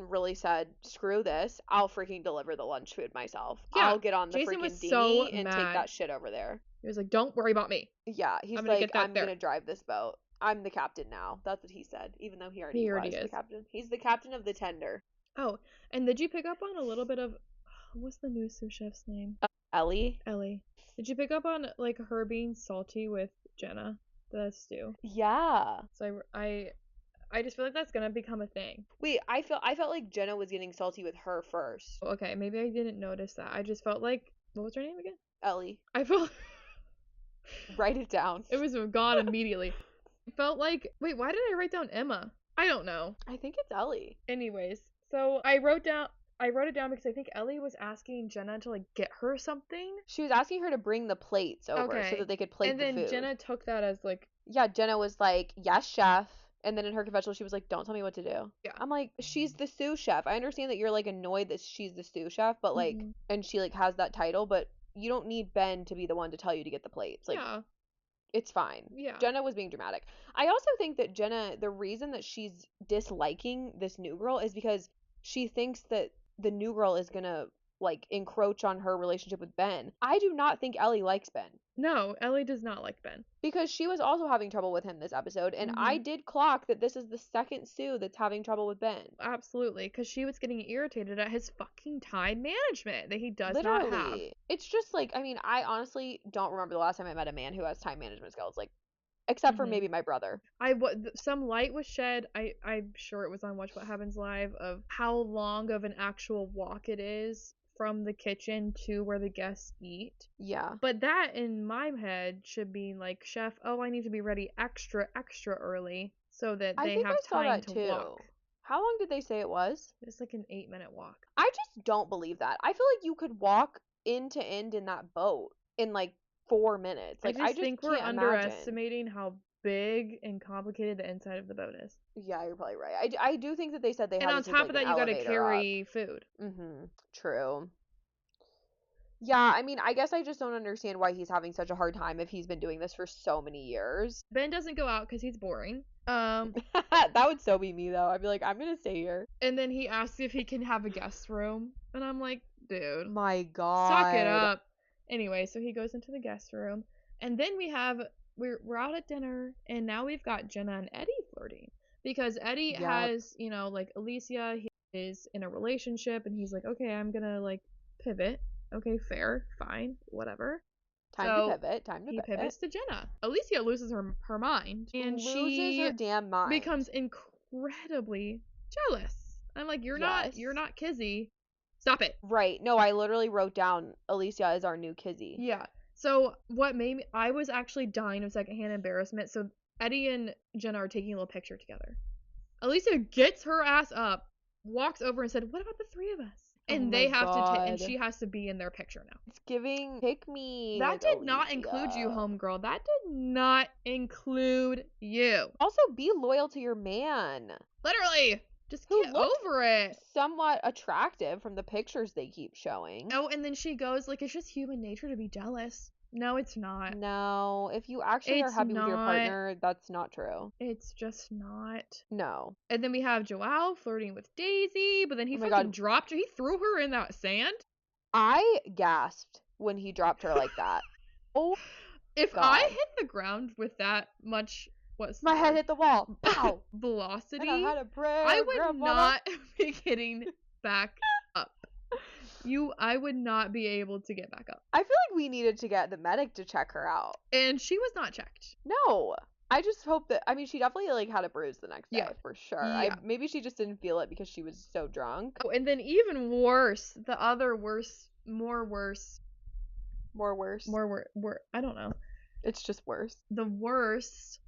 really said, "Screw this! I'll freaking deliver the lunch food myself. Yeah, I'll get on the freaking dinghy and take that shit over there." He was like, "Don't worry about me." Yeah, he's like, "I'm gonna drive this boat. I'm the captain now." That's what he said, even though he already was the captain. He's the captain of the tender. Oh, and did you pick up on a little bit of what's the new sous chef's name? Ellie. Did you pick up on like her being salty with Jenna? The stew. Yeah. So I just feel like that's gonna become a thing. Wait, I felt like Jenna was getting salty with her first. Okay, maybe I didn't notice that. I just felt like, what was her name again? Ellie. I felt. Write it down. It was gone immediately. I felt like, wait, why did I write down Emma? I don't know. I think it's Ellie. Anyways, so I wrote down I wrote it down because I think Ellie was asking Jenna to like get her something. She was asking her to bring the plates over so that they could plate and the then food. Jenna took that as like, yeah, Jenna was like, yes, chef. And then in her confessional, she was like, don't tell me what to do. Yeah. I'm like, she's the sous chef. I understand that you're like annoyed that she's the sous chef, but like, Mhm. and she like has that title, but you don't need Ben to be the one to tell you to get the plates. Like, yeah. it's fine. Yeah. Jenna was being dramatic. I also think that Jenna, the reason that she's disliking this new girl is because she thinks that the new girl is gonna like encroach on her relationship with Ben. I do not think Ellie likes Ben. No, Ellie does not like Ben. Because she was also having trouble with him this episode, and I did clock that this is the second Sue that's having trouble with Ben. Absolutely, because she was getting irritated at his fucking time management that he does Literally. not have. It's just like, I mean, I honestly don't remember the last time I met a man who has time management skills, like, except for maybe my brother. Some light was shed. I'm sure it was on Watch What Happens Live of how long of an actual walk it is from the kitchen to where the guests eat. Yeah. But that in my head should be like, chef, oh, I need to be ready extra early so that they have time to walk. How long did they say it was? It's like an 8-minute walk. I just don't believe that. I feel like you could walk end to end in that boat in like 4 minutes. Like, I just think we're can't underestimating how big and complicated the inside of the boat is. Yeah, you're probably right. I do think that they said they had and on to top take, of like, that, you got to carry food. True. Yeah, I mean, I guess I just don't understand why he's having such a hard time if he's been doing this for so many years. Ben doesn't go out because he's boring. That would so be me, though. I'd be like, I'm gonna stay here. And then he asks if he can have a guest room. And I'm like, dude. My God. Suck it up. Anyway, so he goes into the guest room. And then we're out at dinner. And now we've got Jenna and Eddie flirting. Because Eddie has, like Alicia, he is in a relationship. And he's like, okay, I'm gonna, like, pivot. Okay, fair, fine, whatever. Time to pivot. He pivots to Jenna. Alicia loses her mind, and she her damn mind. becomes incredibly jealous. I'm like, you're not Kizzy. Stop it. Right. No, I literally wrote down Alicia is our new Kizzy. Yeah. So what made me, I was actually dying of secondhand embarrassment. So Eddie and Jenna are taking a little picture together. Alicia gets her ass up, walks over and said, "What about the three of us?" And they have to and she has to be in their picture now. It's giving pick me. That did not include you, homegirl. That did not include you. Also, be loyal to your man. Literally. Just get over it. Somewhat attractive from the pictures they keep showing. Oh, and then she goes, like, it's just human nature to be jealous. No, it's not. No, if you actually are happy with your partner, that's not true. It's just not. No. And then we have Joao flirting with Daisy, but then he fucking dropped her. He threw her in that sand. I gasped when he dropped her like that. Oh, if God. I hit the ground with that much, my head hit the wall. Pow. Velocity, and I had a prayer, I would not be getting back up. I would not be able to get back up. I feel like we needed to get the medic to check her out. And she was not checked. No. I just hope that, I mean, she definitely, like, had a bruise the next day, for sure. Yeah. Maybe she just didn't feel it because she was so drunk. Oh, and then even worse, the other worse. I don't know. It's just worse. The worst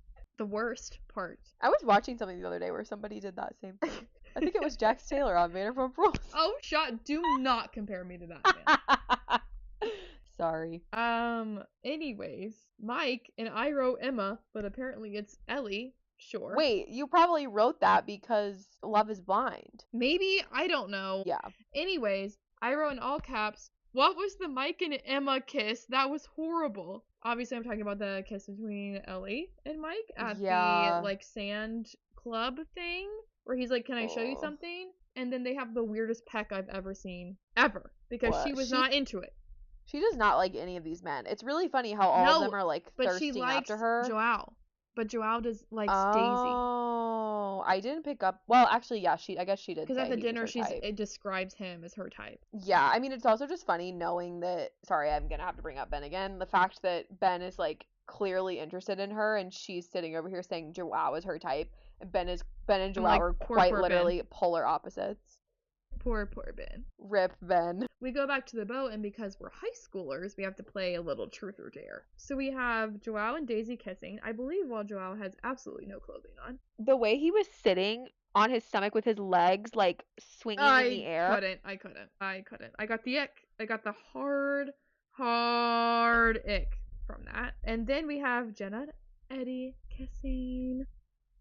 part. I was watching something the other day where somebody did that same thing. I think it was Jax Taylor on Vanderpump Rules. Oh, do not compare me to that man. Sorry. Anyways, Mike and I wrote Emma, but apparently it's Ellie. Sure. Wait, you probably wrote that because Love is Blind. Maybe, I don't know. Yeah. Anyways, I wrote in all caps, what was the Mike and Emma kiss? That was horrible. Obviously, I'm talking about the kiss between Ellie and Mike at the, like, sand club thing. Where he's like, can I show you something? And then they have the weirdest peck I've ever seen. Ever. Because she was not into it. She does not like any of these men. It's really funny how all of them are, like, thirsting after her. Joao. But Joao likes Daisy. Oh, I didn't pick up. Well, actually, yeah, I guess she did. Because at the dinner, it describes him as her type. Yeah, I mean, it's also just funny knowing that. Sorry, I'm gonna have to bring up Ben again. The fact that Ben is, like, clearly interested in her, and she's sitting over here saying Joao is her type, and Ben and Joao are quite literally polar opposites. Poor Ben. Rip Ben. We go back to the boat, and because we're high schoolers, we have to play a little truth or dare. So we have Joao and Daisy kissing, I believe, while Joao has absolutely no clothing on. The way he was sitting on his stomach with his legs like swinging in the air. I couldn't. I got the ick. I got the hard ick from that. And then we have Jenna and Eddie kissing.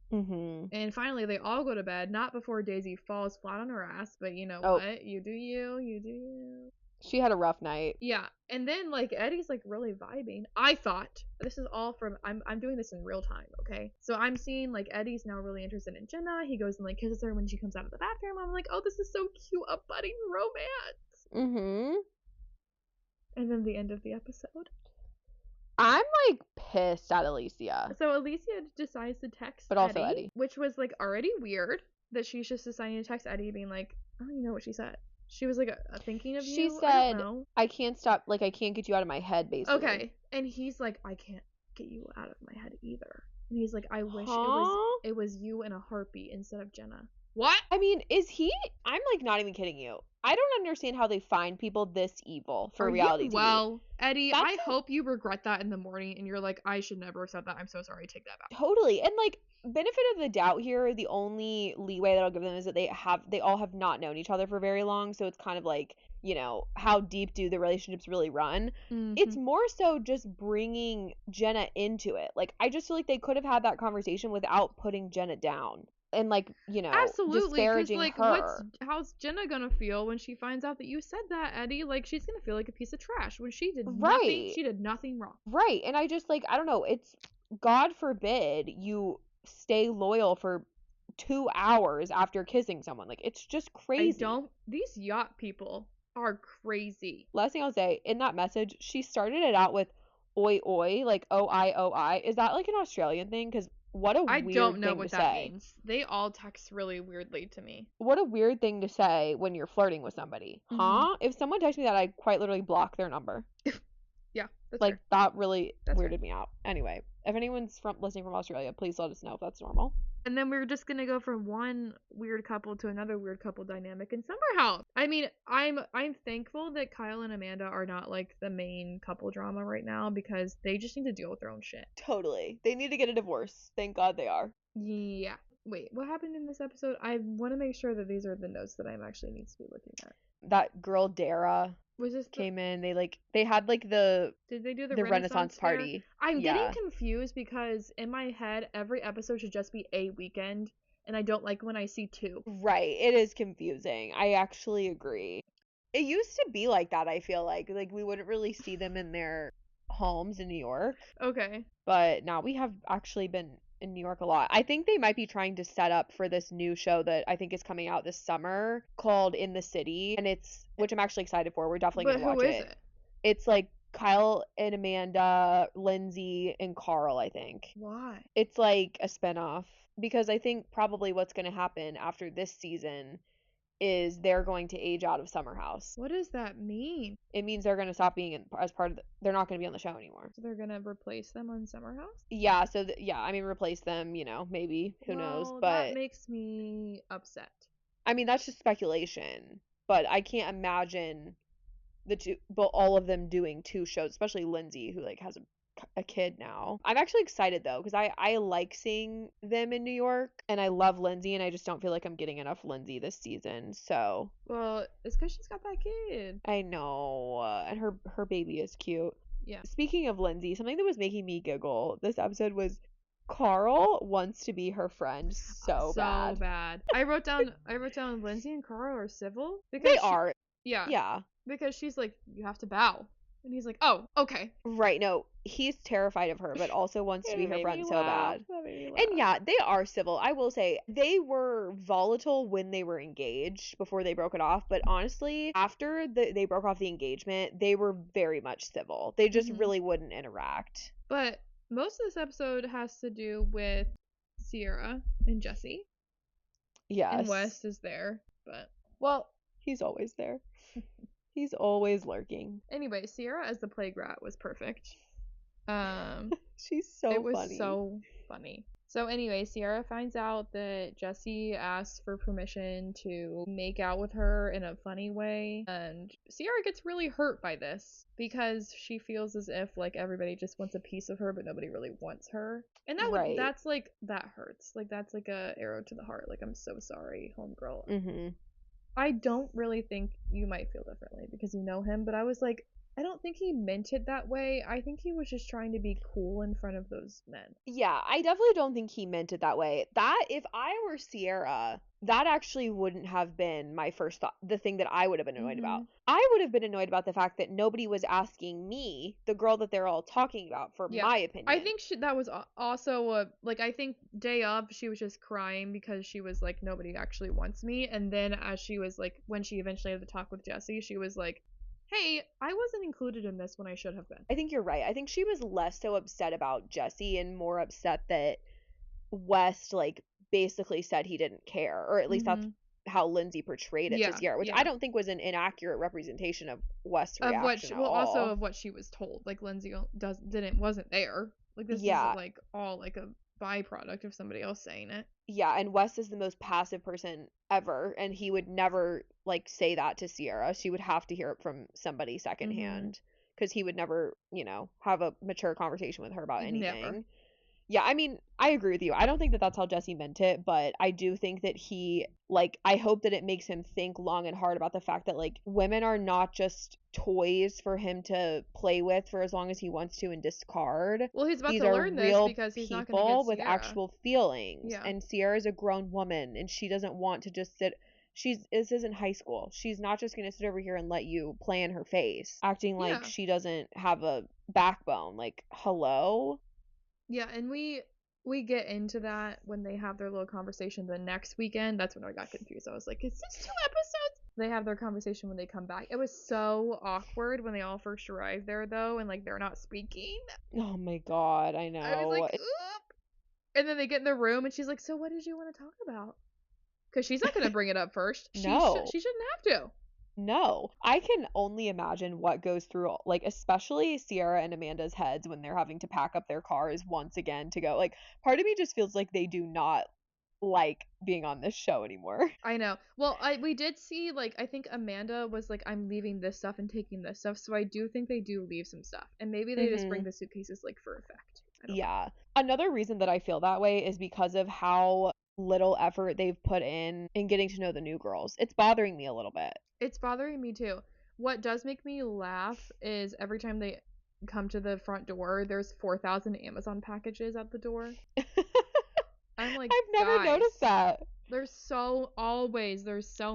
And finally, they all go to bed. Not before Daisy falls flat on her ass, but you know what? You do you. She had a rough night. Yeah, and then like Eddie's like really vibing. I thought this is all from I'm doing this in real time, okay? So I'm seeing like Eddie's now really interested in Jenna. He goes and like kisses her when she comes out of the bathroom. I'm like, oh, this is so cute, a budding romance. And then the end of the episode. I'm like pissed at Alicia. So Alicia decides to text but also Eddie, which was like already weird that she's just deciding to text Eddie, being like, I don't even know what she said. She was like thinking of you. She said, I can't stop, like I can't get you out of my head, basically. Okay, and he's like, I can't get you out of my head either. And he's like, I wish it was you in a heartbeat instead of Jenna. What? I mean, I'm like not even kidding you. I don't understand how they find people this evil for reality TV. Well, Eddie, I hope you regret that in the morning and you're like, I should never have said that. I'm so sorry. Take that back. Totally. And like, benefit of the doubt here, the only leeway that I'll give them is that they all have not known each other for very long. So it's kind of like, you know, how deep do the relationships really run? It's more so just bringing Jenna into it. Like, I just feel like they could have had that conversation without putting Jenna down. And like, you know, disparaging like, her. How's Jenna gonna feel when she finds out that you said that, Eddie? Like, she's gonna feel like a piece of trash when she did nothing. She did nothing wrong. Right. And I just like, I don't know. It's God forbid you stay loyal for 2 hours after kissing someone. Like, it's just crazy. These yacht people are crazy. Last thing I'll say, in that message, she started it out with oi oi, like O-I-O-I. Is that like an Australian thing? Because what a weird thing to say. I don't know what that means. They all text really weirdly to me. What a weird thing to say when you're flirting with somebody. Huh? If someone texts me that, I quite literally block their number. Yeah, that's like fair. That really weirded me out. Anyway, if anyone's listening from Australia, please let us know if that's normal. And then we're just gonna go from one weird couple to another weird couple dynamic in Summer House. I mean, I'm thankful that Kyle and Amanda are not like the main couple drama right now, because they just need to deal with their own shit. Totally. They need to get a divorce. Thank God they are. Yeah. Wait, what happened in this episode? I want to make sure that these are the notes that I actually need to be looking at. That girl Dara came in. They had like did they do the Renaissance party? I'm getting confused because in my head every episode should just be a weekend, and I don't like when I see two. Right, it is confusing. I actually agree. It used to be like that. I feel like we wouldn't really see them in their homes in New York. Okay. But now we have actually been in New York a lot. I think they might be trying to set up for this new show that I think is coming out this summer called In the City, and which I'm actually excited for. We're definitely going to watch it. Who is it? It's like Kyle and Amanda, Lindsay, and Carl, I think. Why? It's like a spinoff, because I think probably what's going to happen after this season is they're going to age out of Summer House. What does that mean? It means they're going to stop being as part of they're not going to be on the show anymore. So they're going to replace them on Summer House? Yeah, I mean, replace them, you know, maybe, who knows, but that makes me upset. I mean, that's just speculation, but I can't imagine all of them doing two shows, especially Lindsay, who like has a kid now. I'm actually excited though, because I like seeing them in New York, and I love Lindsay, and I just don't feel like I'm getting enough Lindsay this season. So it's because she's got that kid. I know, and her baby is cute. Yeah. Speaking of Lindsay, something that was making me giggle this episode was Carl wants to be her friend so bad. I wrote down Lindsay and Carl are civil, because they are. Yeah. Because she's like, you have to bow. And he's like, oh, okay. Right, no, he's terrified of her, but also wants to be her friend so bad. And yeah, they are civil. I will say, they were volatile when they were engaged, before they broke it off, but honestly, after they broke off the engagement, they were very much civil. They just really wouldn't interact. But most of this episode has to do with Sierra and Jesse. Yes. And West is there, but... Well, he's always there. He's always lurking. Anyway, Sierra as the plague rat was perfect. She's so funny. It was so funny. So anyway, Sierra finds out that Jesse asked for permission to make out with her in a funny way, and Sierra gets really hurt by this because she feels as if like everybody just wants a piece of her but nobody really wants her. And Right. that hurts. Like that's like a arrow to the heart. Like I'm so sorry, homegirl. Mm-hmm. I don't really think you might feel differently because you know him, but I was like, I don't think he meant it that way. I think he was just trying to be cool in front of those men. Yeah, I definitely don't think he meant it that way. That, if I were Sierra, that actually wouldn't have been my first thought, the thing that I would have been annoyed about. I would have been annoyed about the fact that nobody was asking me, the girl that they're all talking about, for Yeah. my I opinion. think that was also like I think day of she was just crying because she was like nobody actually wants me, and then as she was like when she eventually had the talk with Jesse, she was like, "Hey, I wasn't included in this when I should have been." I think you're right. I think she was less so upset about Jesse and more upset that West like basically said he didn't care, or at least that's how Lindsay portrayed it to Yeah, Sierra, which I yeah. don't think was an inaccurate representation of West's Of what reaction she, at well also all. of what she was told. Like Lindsay wasn't there. Like this is Yeah, like all like a byproduct of somebody else saying it. yeah, and West is the most passive person ever, and he would never like say that to Sierra. She would have to hear it from somebody secondhand because he would never, have a mature conversation with her about Never. anything. Yeah, I mean, I agree with you. I don't think that that's how Jesse meant it, but I do think that I hope that it makes him think long and hard about the fact that, like, women are not just toys for him to play with for as long as he wants to and discard. Well, he's about These to are learn this real because he's not going to get people with Sierra. actual feelings. Yeah. And Sierra's a grown woman, and she doesn't want to just sit. This isn't high school. She's not just going to sit over here and let you play in her face, acting like Yeah. she doesn't have a backbone. Like, hello? Yeah, and we get into that when they have their little conversation the next weekend. That's when I got confused. I was like, is this 2 episodes? They have their conversation when they come back. It was so awkward when they all first arrived there though, and like they're not speaking. Oh my God, I I was know. like, oop. And then they get in the room and she's like, so what did you want to talk about? Because she's not gonna bring it up first. No, She shouldn't have to. no. I can only imagine what goes through, like, especially Sierra and Amanda's heads when they're having to pack up their cars once again to go. Like, part of me just feels like they do not like being on this show anymore. I know. Well, we did see like I think Amanda was like I'm leaving this stuff and taking this stuff, so I do think they do leave some stuff, and maybe they just bring Hmm. the suitcases like for effect. I don't know. Yeah. Another reason that I feel that way is because of how little effort they've put in getting to know the new girls. It's bothering me a little bit. It's bothering me too. What does make me laugh is every time they come to the front door, there's 4,000 Amazon packages at the door. I'm like, I've never guys, noticed that. there's so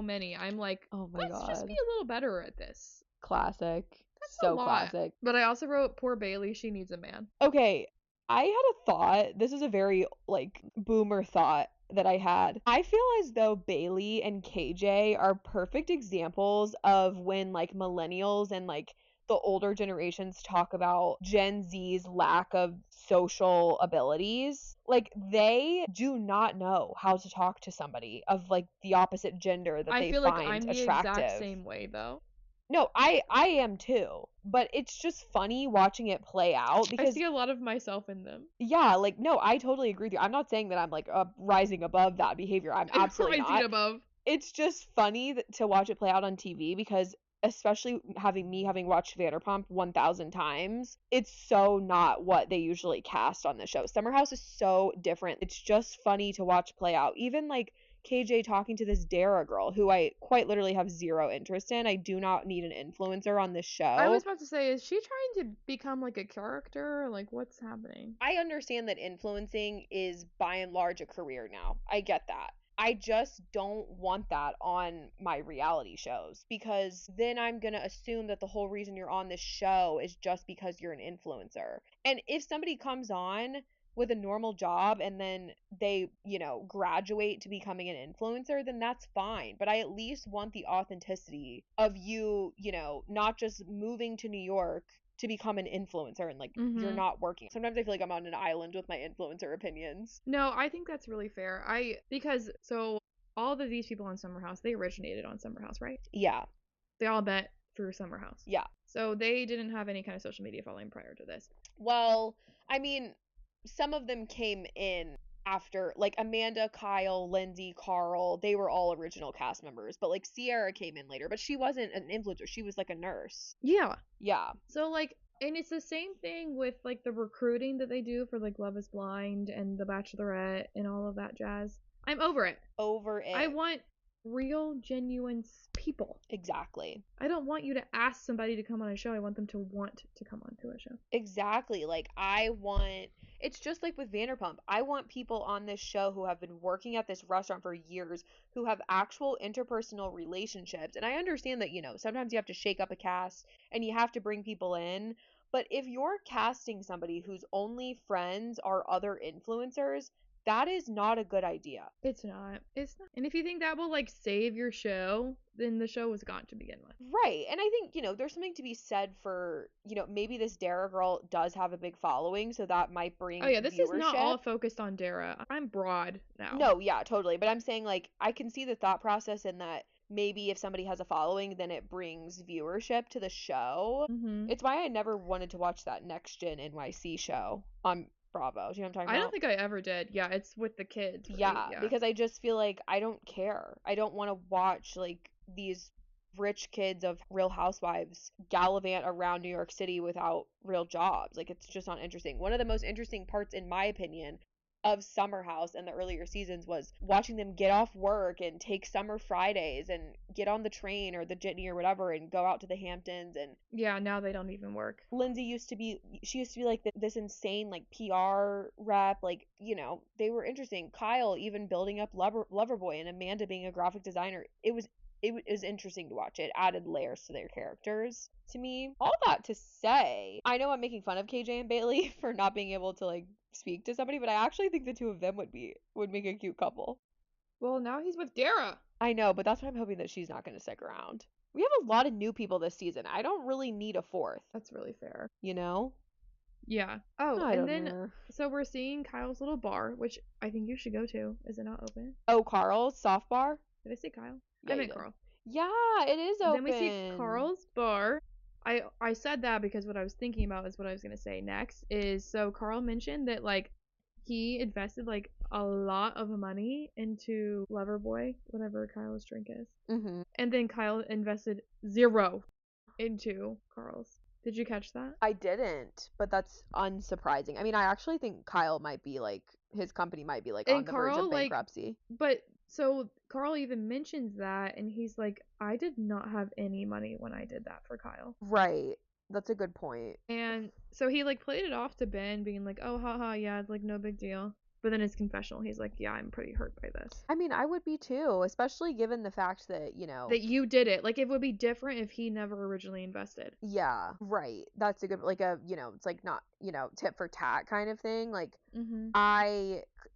many. I'm like, Oh my let's just be God. a little better at this. Classic. That's a So lot. classic. But I also wrote poor Bailey, she needs a man. Okay, I had a thought. This is a very like boomer thought that I had. I feel as though Bailey and KJ are perfect examples of when like millennials and like the older generations talk about Gen Z's lack of social abilities. Like they do not know how to talk to somebody of like the opposite gender that I they feel like find I'm the exact attractive. same way though. No, I am too. But it's just funny watching it play out I because see a lot of myself in them. yeah, like no, I totally agree with you. I'm not saying that I'm like rising above that behavior. I'm absolutely Rising not. above. It's just funny to watch it play out on TV because especially having watched Vanderpump 1,000 times, it's so not what they usually cast on the show. Summer House is so different. It's just funny to watch play out. Even like KJ talking to this Dara girl who I quite literally have zero interest in. I do not need an influencer on this I was show. about to say, is she trying to become like a character? Like, what's happening? I understand that influencing is by and large a career now. I get that. I just don't want that on my reality shows because then I'm going to assume that the whole reason you're on this show is just because you're an influencer. And if somebody comes on with a normal job and then they, graduate to becoming an influencer, then that's fine. But I at least want the authenticity of you, not just moving to New York to become an influencer and like you're not working. Sometimes I feel like I'm on an island with my influencer opinions. No, I think that's really fair. Because so all of these people on Summer House, they originated on Summer House, right? Yeah. They all met through Summer House. Yeah. So they didn't have any kind of social media following prior to this. Well, I mean, some of them came in after, like, Amanda, Kyle, Lindsay, Carl, they were all original cast members, but like Sierra came in later, but she wasn't an influencer, she was like a nurse. Yeah. Yeah. So like, and it's the same thing with like the recruiting that they do for like Love is Blind and The Bachelorette and all of that jazz. I'm over it. Over it. I want real, genuine people. Exactly. I don't want you to ask somebody to come on a show. I want them to want to come onto a show. Exactly. Like, it's just like with Vanderpump. I want people on this show who have been working at this restaurant for years, who have actual interpersonal relationships. And I understand that, sometimes you have to shake up a cast and you have to bring people in. But if you're casting somebody whose only friends are other influencers, that is not a good idea. It's not. It's not. And if you think that will like save your show, then the show was gone to begin with. Right. And I think, there's something to be said for, maybe this Dara girl does have a big following, so that might bring Oh yeah, this is not all viewership. focused on Dara. I'm broad now. No, yeah, totally. But I'm saying, like, I can see the thought process in that maybe if somebody has a following, then it brings viewership to the show. Mm-hmm. It's why I never wanted to watch that Next Gen NYC show on Bravo. Do you know what I'm talking about? I don't think I ever did. Yeah, it's with the kids. Right? Yeah, because I just feel like I don't care. I don't want to watch like these rich kids of Real Housewives gallivant around New York City without real jobs. Like, it's just not interesting. One of the most interesting parts, in my opinion, of Summer House and the earlier seasons was watching them get off work and take summer Fridays and get on the train or the jitney or whatever and go out to the Hamptons. And yeah, now they don't even work. Lindsay used to be like this insane like PR rep, like, they were interesting. Kyle even building up Loverboy, and Amanda being a graphic designer. It was interesting to watch. It added layers to their characters to me. All that to say, I know I'm making fun of KJ and Bailey for not being able to like speak to somebody, but I actually think the two of them would make a cute couple. Well, now he's with Dara. I know, but that's why I'm hoping that she's not going to stick around. We have a lot of new people this season. I don't really need a fourth. That's really fair. Yeah. Oh, and then so we're seeing Kyle's little bar, which I think you should go to. Is it not open? Oh, Carl's soft bar? Did I say Kyle? Yeah, I meant Carl. Yeah, it is open. Then we see Carl's bar. I said that because what I was thinking about is what I was gonna say next is, so Carl mentioned that like he invested like a lot of money into Loverboy, whatever Kyle's drink is. Mm-hmm. And then Kyle invested 0 into Carl's. Did you catch that? I didn't, but that's unsurprising. I mean, I actually think Kyle might be like, his company might be like on the verge of bankruptcy. But so Carl even mentions that, and he's like, I did not have any money when I did that for Kyle. Right. That's a good point. And so he like played it off to Ben, being like, oh, haha, yeah, it's like no big deal. But then his confessional, he's like, yeah, I'm pretty hurt by this. I mean, I would be too, especially given the fact that, that you did it. Like, it would be different if he never originally invested. Yeah, right. That's a good, like a, it's like not, tit for tat kind of thing. Like,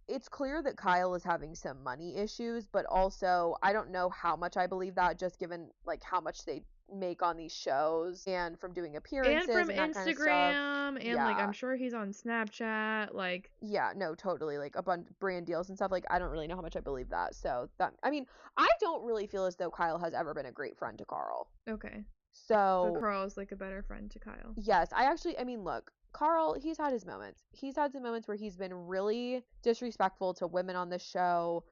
it's clear that Kyle is having some money issues, but also I don't know how much I believe that, just given like how much they make on these shows and from doing appearances and from and that Instagram kind of stuff. And like I'm sure he's on Snapchat, like yeah, no, totally, like a bunch of brand deals and stuff. Like, I don't really know how much I believe that. So that, I mean, I don't really feel as though Kyle has ever been a great friend to Carl. Okay. So but Carl's like a better friend to Kyle. Yes, I mean, look, Carl, he's had his moments. He's had some moments where he's been really disrespectful to women on the show.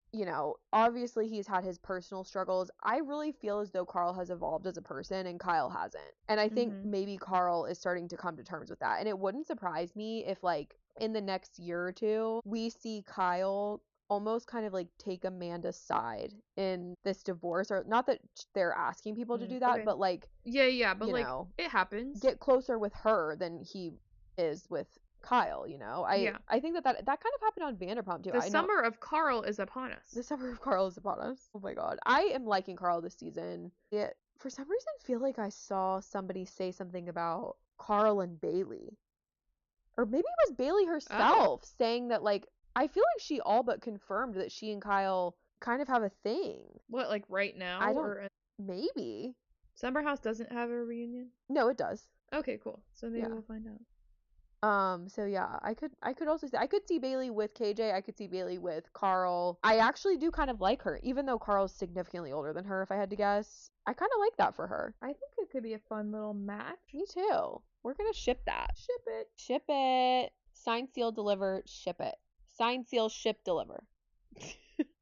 Obviously he's had his personal struggles. I really feel as though Carl has evolved as a person and Kyle hasn't. And I think maybe Carl is starting to come to terms with that. And it wouldn't surprise me if, like, in the next year or two, we see Kyle almost kind of like take Amanda's side in this divorce, or not that they're asking people to do that, but like, but like it happens. Get closer with her than he is with Kyle. I think that kind of happened on Vanderpump too. The summer of Carl is upon us. The summer of Carl is upon us. Oh my god, I am liking Carl this season. It, for some reason, feel like I saw somebody say something about Carl and Bailey, or maybe it was Bailey herself saying that, like, I feel like she all but confirmed that she and Kyle kind of have a thing. What, like right now? I don't. Maybe. Summer House doesn't have a reunion? No, it does. Okay, cool. So maybe we'll find out. So yeah, I could also say, I could see Bailey with KJ, I could see Bailey with Carl. I actually do kind of like her, even though Carl's significantly older than her, if I had to guess. I kind of like that for her. I think it could be a fun little match. Me too. We're gonna ship that. Ship it. Ship it. Signed, sealed, delivered. Ship it. Sign, seal, ship, deliver.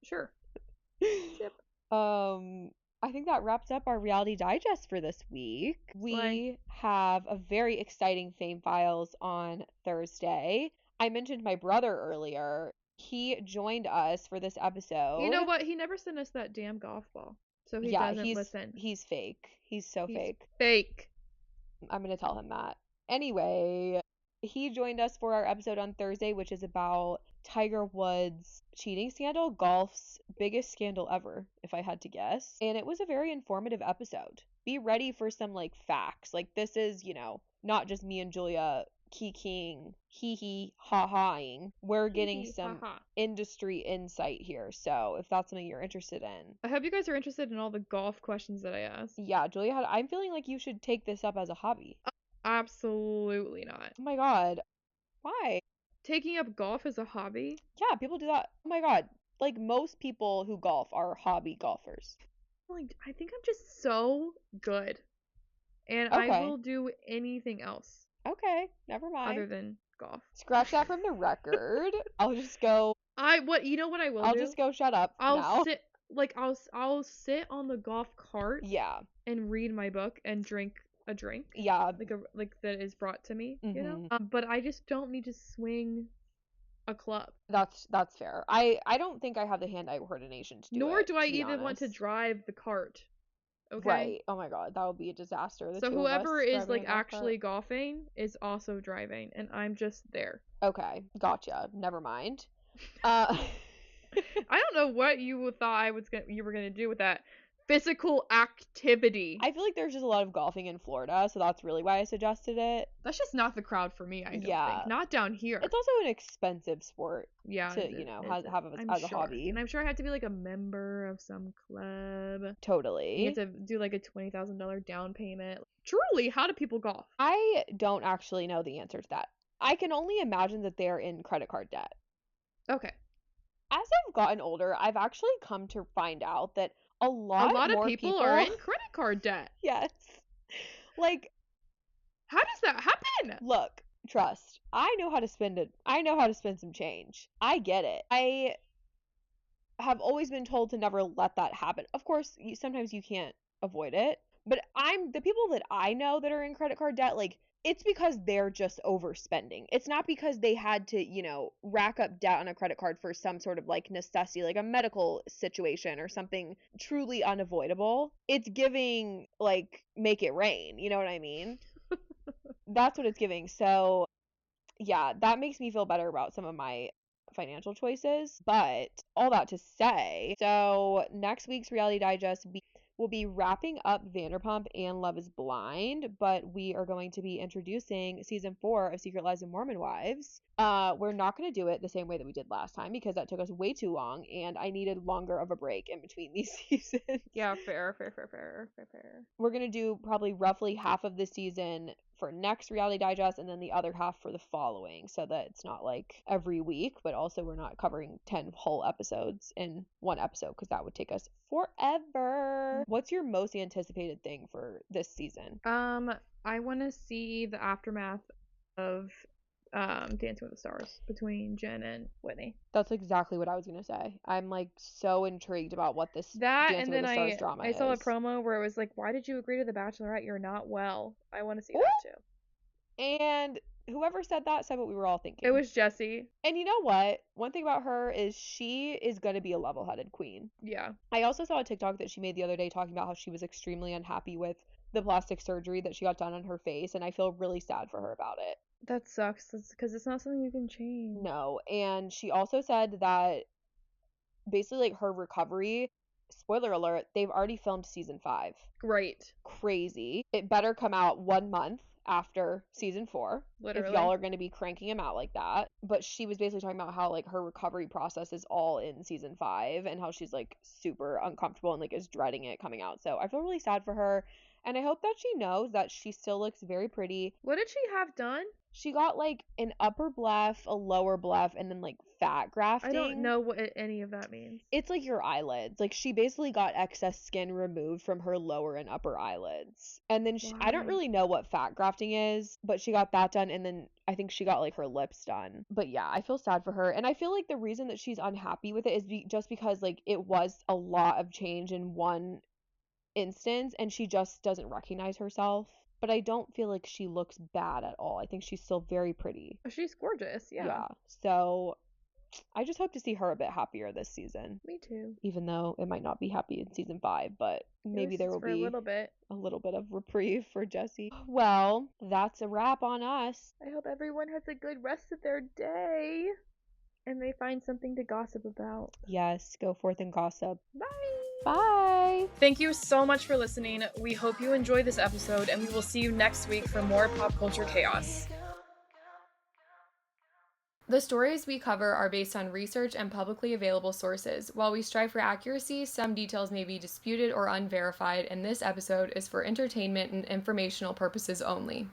Sure. Ship. I think that wraps up our reality digest for this week. We have a very exciting Fame Files on Thursday. I mentioned my brother earlier. He joined us for this episode. You know what? He never sent us that damn golf ball. So he doesn't listen. He's fake. He's so fake. Fake. I'm going to tell him that. Anyway, he joined us for our episode on Thursday, which is about Tiger Woods' cheating scandal, golf's biggest scandal ever, if I had to guess. And it was a very informative episode. Be ready for some facts. This is, not just me and Julia kikiing, hee ha-haing. We're getting some industry insight here. So if that's something you're interested in. I hope you guys are interested in all the golf questions that I asked. Yeah, Julia, I'm feeling like you should take this up as a hobby. Absolutely not. Oh my god. Why? Taking up golf as a hobby? Yeah, people do that. Oh my god. Most people who golf are hobby golfers. I think I'm just so good. And I will do anything else. Okay, never mind. Other than golf. Scratch that from the record. I'll just go. You know what I will do? I'll just go shut up now. Sit I'll sit on the golf cart. Yeah. And read my book and drink a drink. Yeah. That is brought to me, you know? But I just don't need to swing a club. That's fair. I don't think I have the hand-eye coordination to do Nor it, do I even want to drive the cart. Okay. Right. Oh my god, that would be a disaster. So whoever is actually golfing is also driving, and I'm just there. Okay, gotcha. Never mind. I don't know what you thought you were gonna do with that physical activity. I feel like there's just a lot of golfing in Florida, so that's really why I suggested it. That's just not the crowd for me, I don't think. Not down here. It's also an expensive sport. Yeah. To, have as a hobby. And I'm sure I have to be a member of some club. Totally. You have to do a $20,000 down payment. Truly, how do people golf? I don't actually know the answer to that. I can only imagine that they're in credit card debt. Okay. As I've gotten older, I've actually come to find out that a lot of people are in credit card debt. Yes. How does that happen? Look, trust. I know how to spend it. I know how to spend some change. I get it. I have always been told to never let that happen. Of course, sometimes you can't avoid it. But the people that I know that are in credit card debt, it's because they're just overspending. It's not because they had to, rack up debt on a credit card for some sort of necessity, a medical situation or something truly unavoidable. It's giving make it rain. You know what I mean? That's what it's giving. So yeah, that makes me feel better about some of my financial choices. But all that to say, so next week's Reality Digest we'll be wrapping up Vanderpump and Love is Blind, but we are going to be introducing season 4 of Secret Lives of Mormon Wives. We're not going to do it the same way that we did last time because that took us way too long and I needed longer of a break in between these seasons. Yeah, fair. We're going to do probably roughly half of the season for next Reality Digest and then the other half for the following so that it's not every week, but also we're not covering 10 whole episodes in one episode because that would take us forever. What's your most anticipated thing for this season? I want to see the aftermath of Dancing with the Stars between Jen and Whitney. That's exactly what I was gonna say. I'm so intrigued about what this Dancing with the Stars drama is. I saw a promo where it was why did you agree to The Bachelorette? You're not well. I want to see that too. And whoever said that said what we were all thinking. It was Jessie. And you know what? One thing about her is she is going to be a level-headed queen. Yeah. I also saw a TikTok that she made the other day talking about how she was extremely unhappy with the plastic surgery that she got done on her face, and I feel really sad for her about it. That sucks because it's not something you can change. No, and she also said that basically her recovery, spoiler alert, they've already filmed season 5. Great. Crazy. It better come out 1 month after season 4. Literally. If y'all are going to be cranking them out like that. But she was basically talking about how her recovery process is all in season 5 and how she's super uncomfortable and is dreading it coming out. So I feel really sad for her. And I hope that she knows that she still looks very pretty. What did she have done? She got like an upper bleph, a lower bleph, and then like fat grafting. I don't know what any of that means. It's like your eyelids. Like she basically got excess skin removed from her lower and upper eyelids. And then I don't really know what fat grafting is, but she got that done, and then I think she got like her lips done. But yeah, I feel sad for her. And I feel like the reason that she's unhappy with it is just because like it was a lot of change in one instance and she just doesn't recognize herself. But I don't feel like she looks bad at all. I think she's still very pretty. She's gorgeous, yeah. Yeah. So I just hope to see her a bit happier this season. Me too. Even though it might not be happy in season 5, but maybe there will be a little bit of reprieve for Jessie. Well, that's a wrap on us. I hope everyone has a good rest of their day and they find something to gossip about. Yes, go forth and gossip. Bye. Bye. Thank you so much for listening. We hope you enjoyed this episode, and we will see you next week for more pop culture chaos. The stories we cover are based on research and publicly available sources. While we strive for accuracy, some details may be disputed or unverified, and this episode is for entertainment and informational purposes only.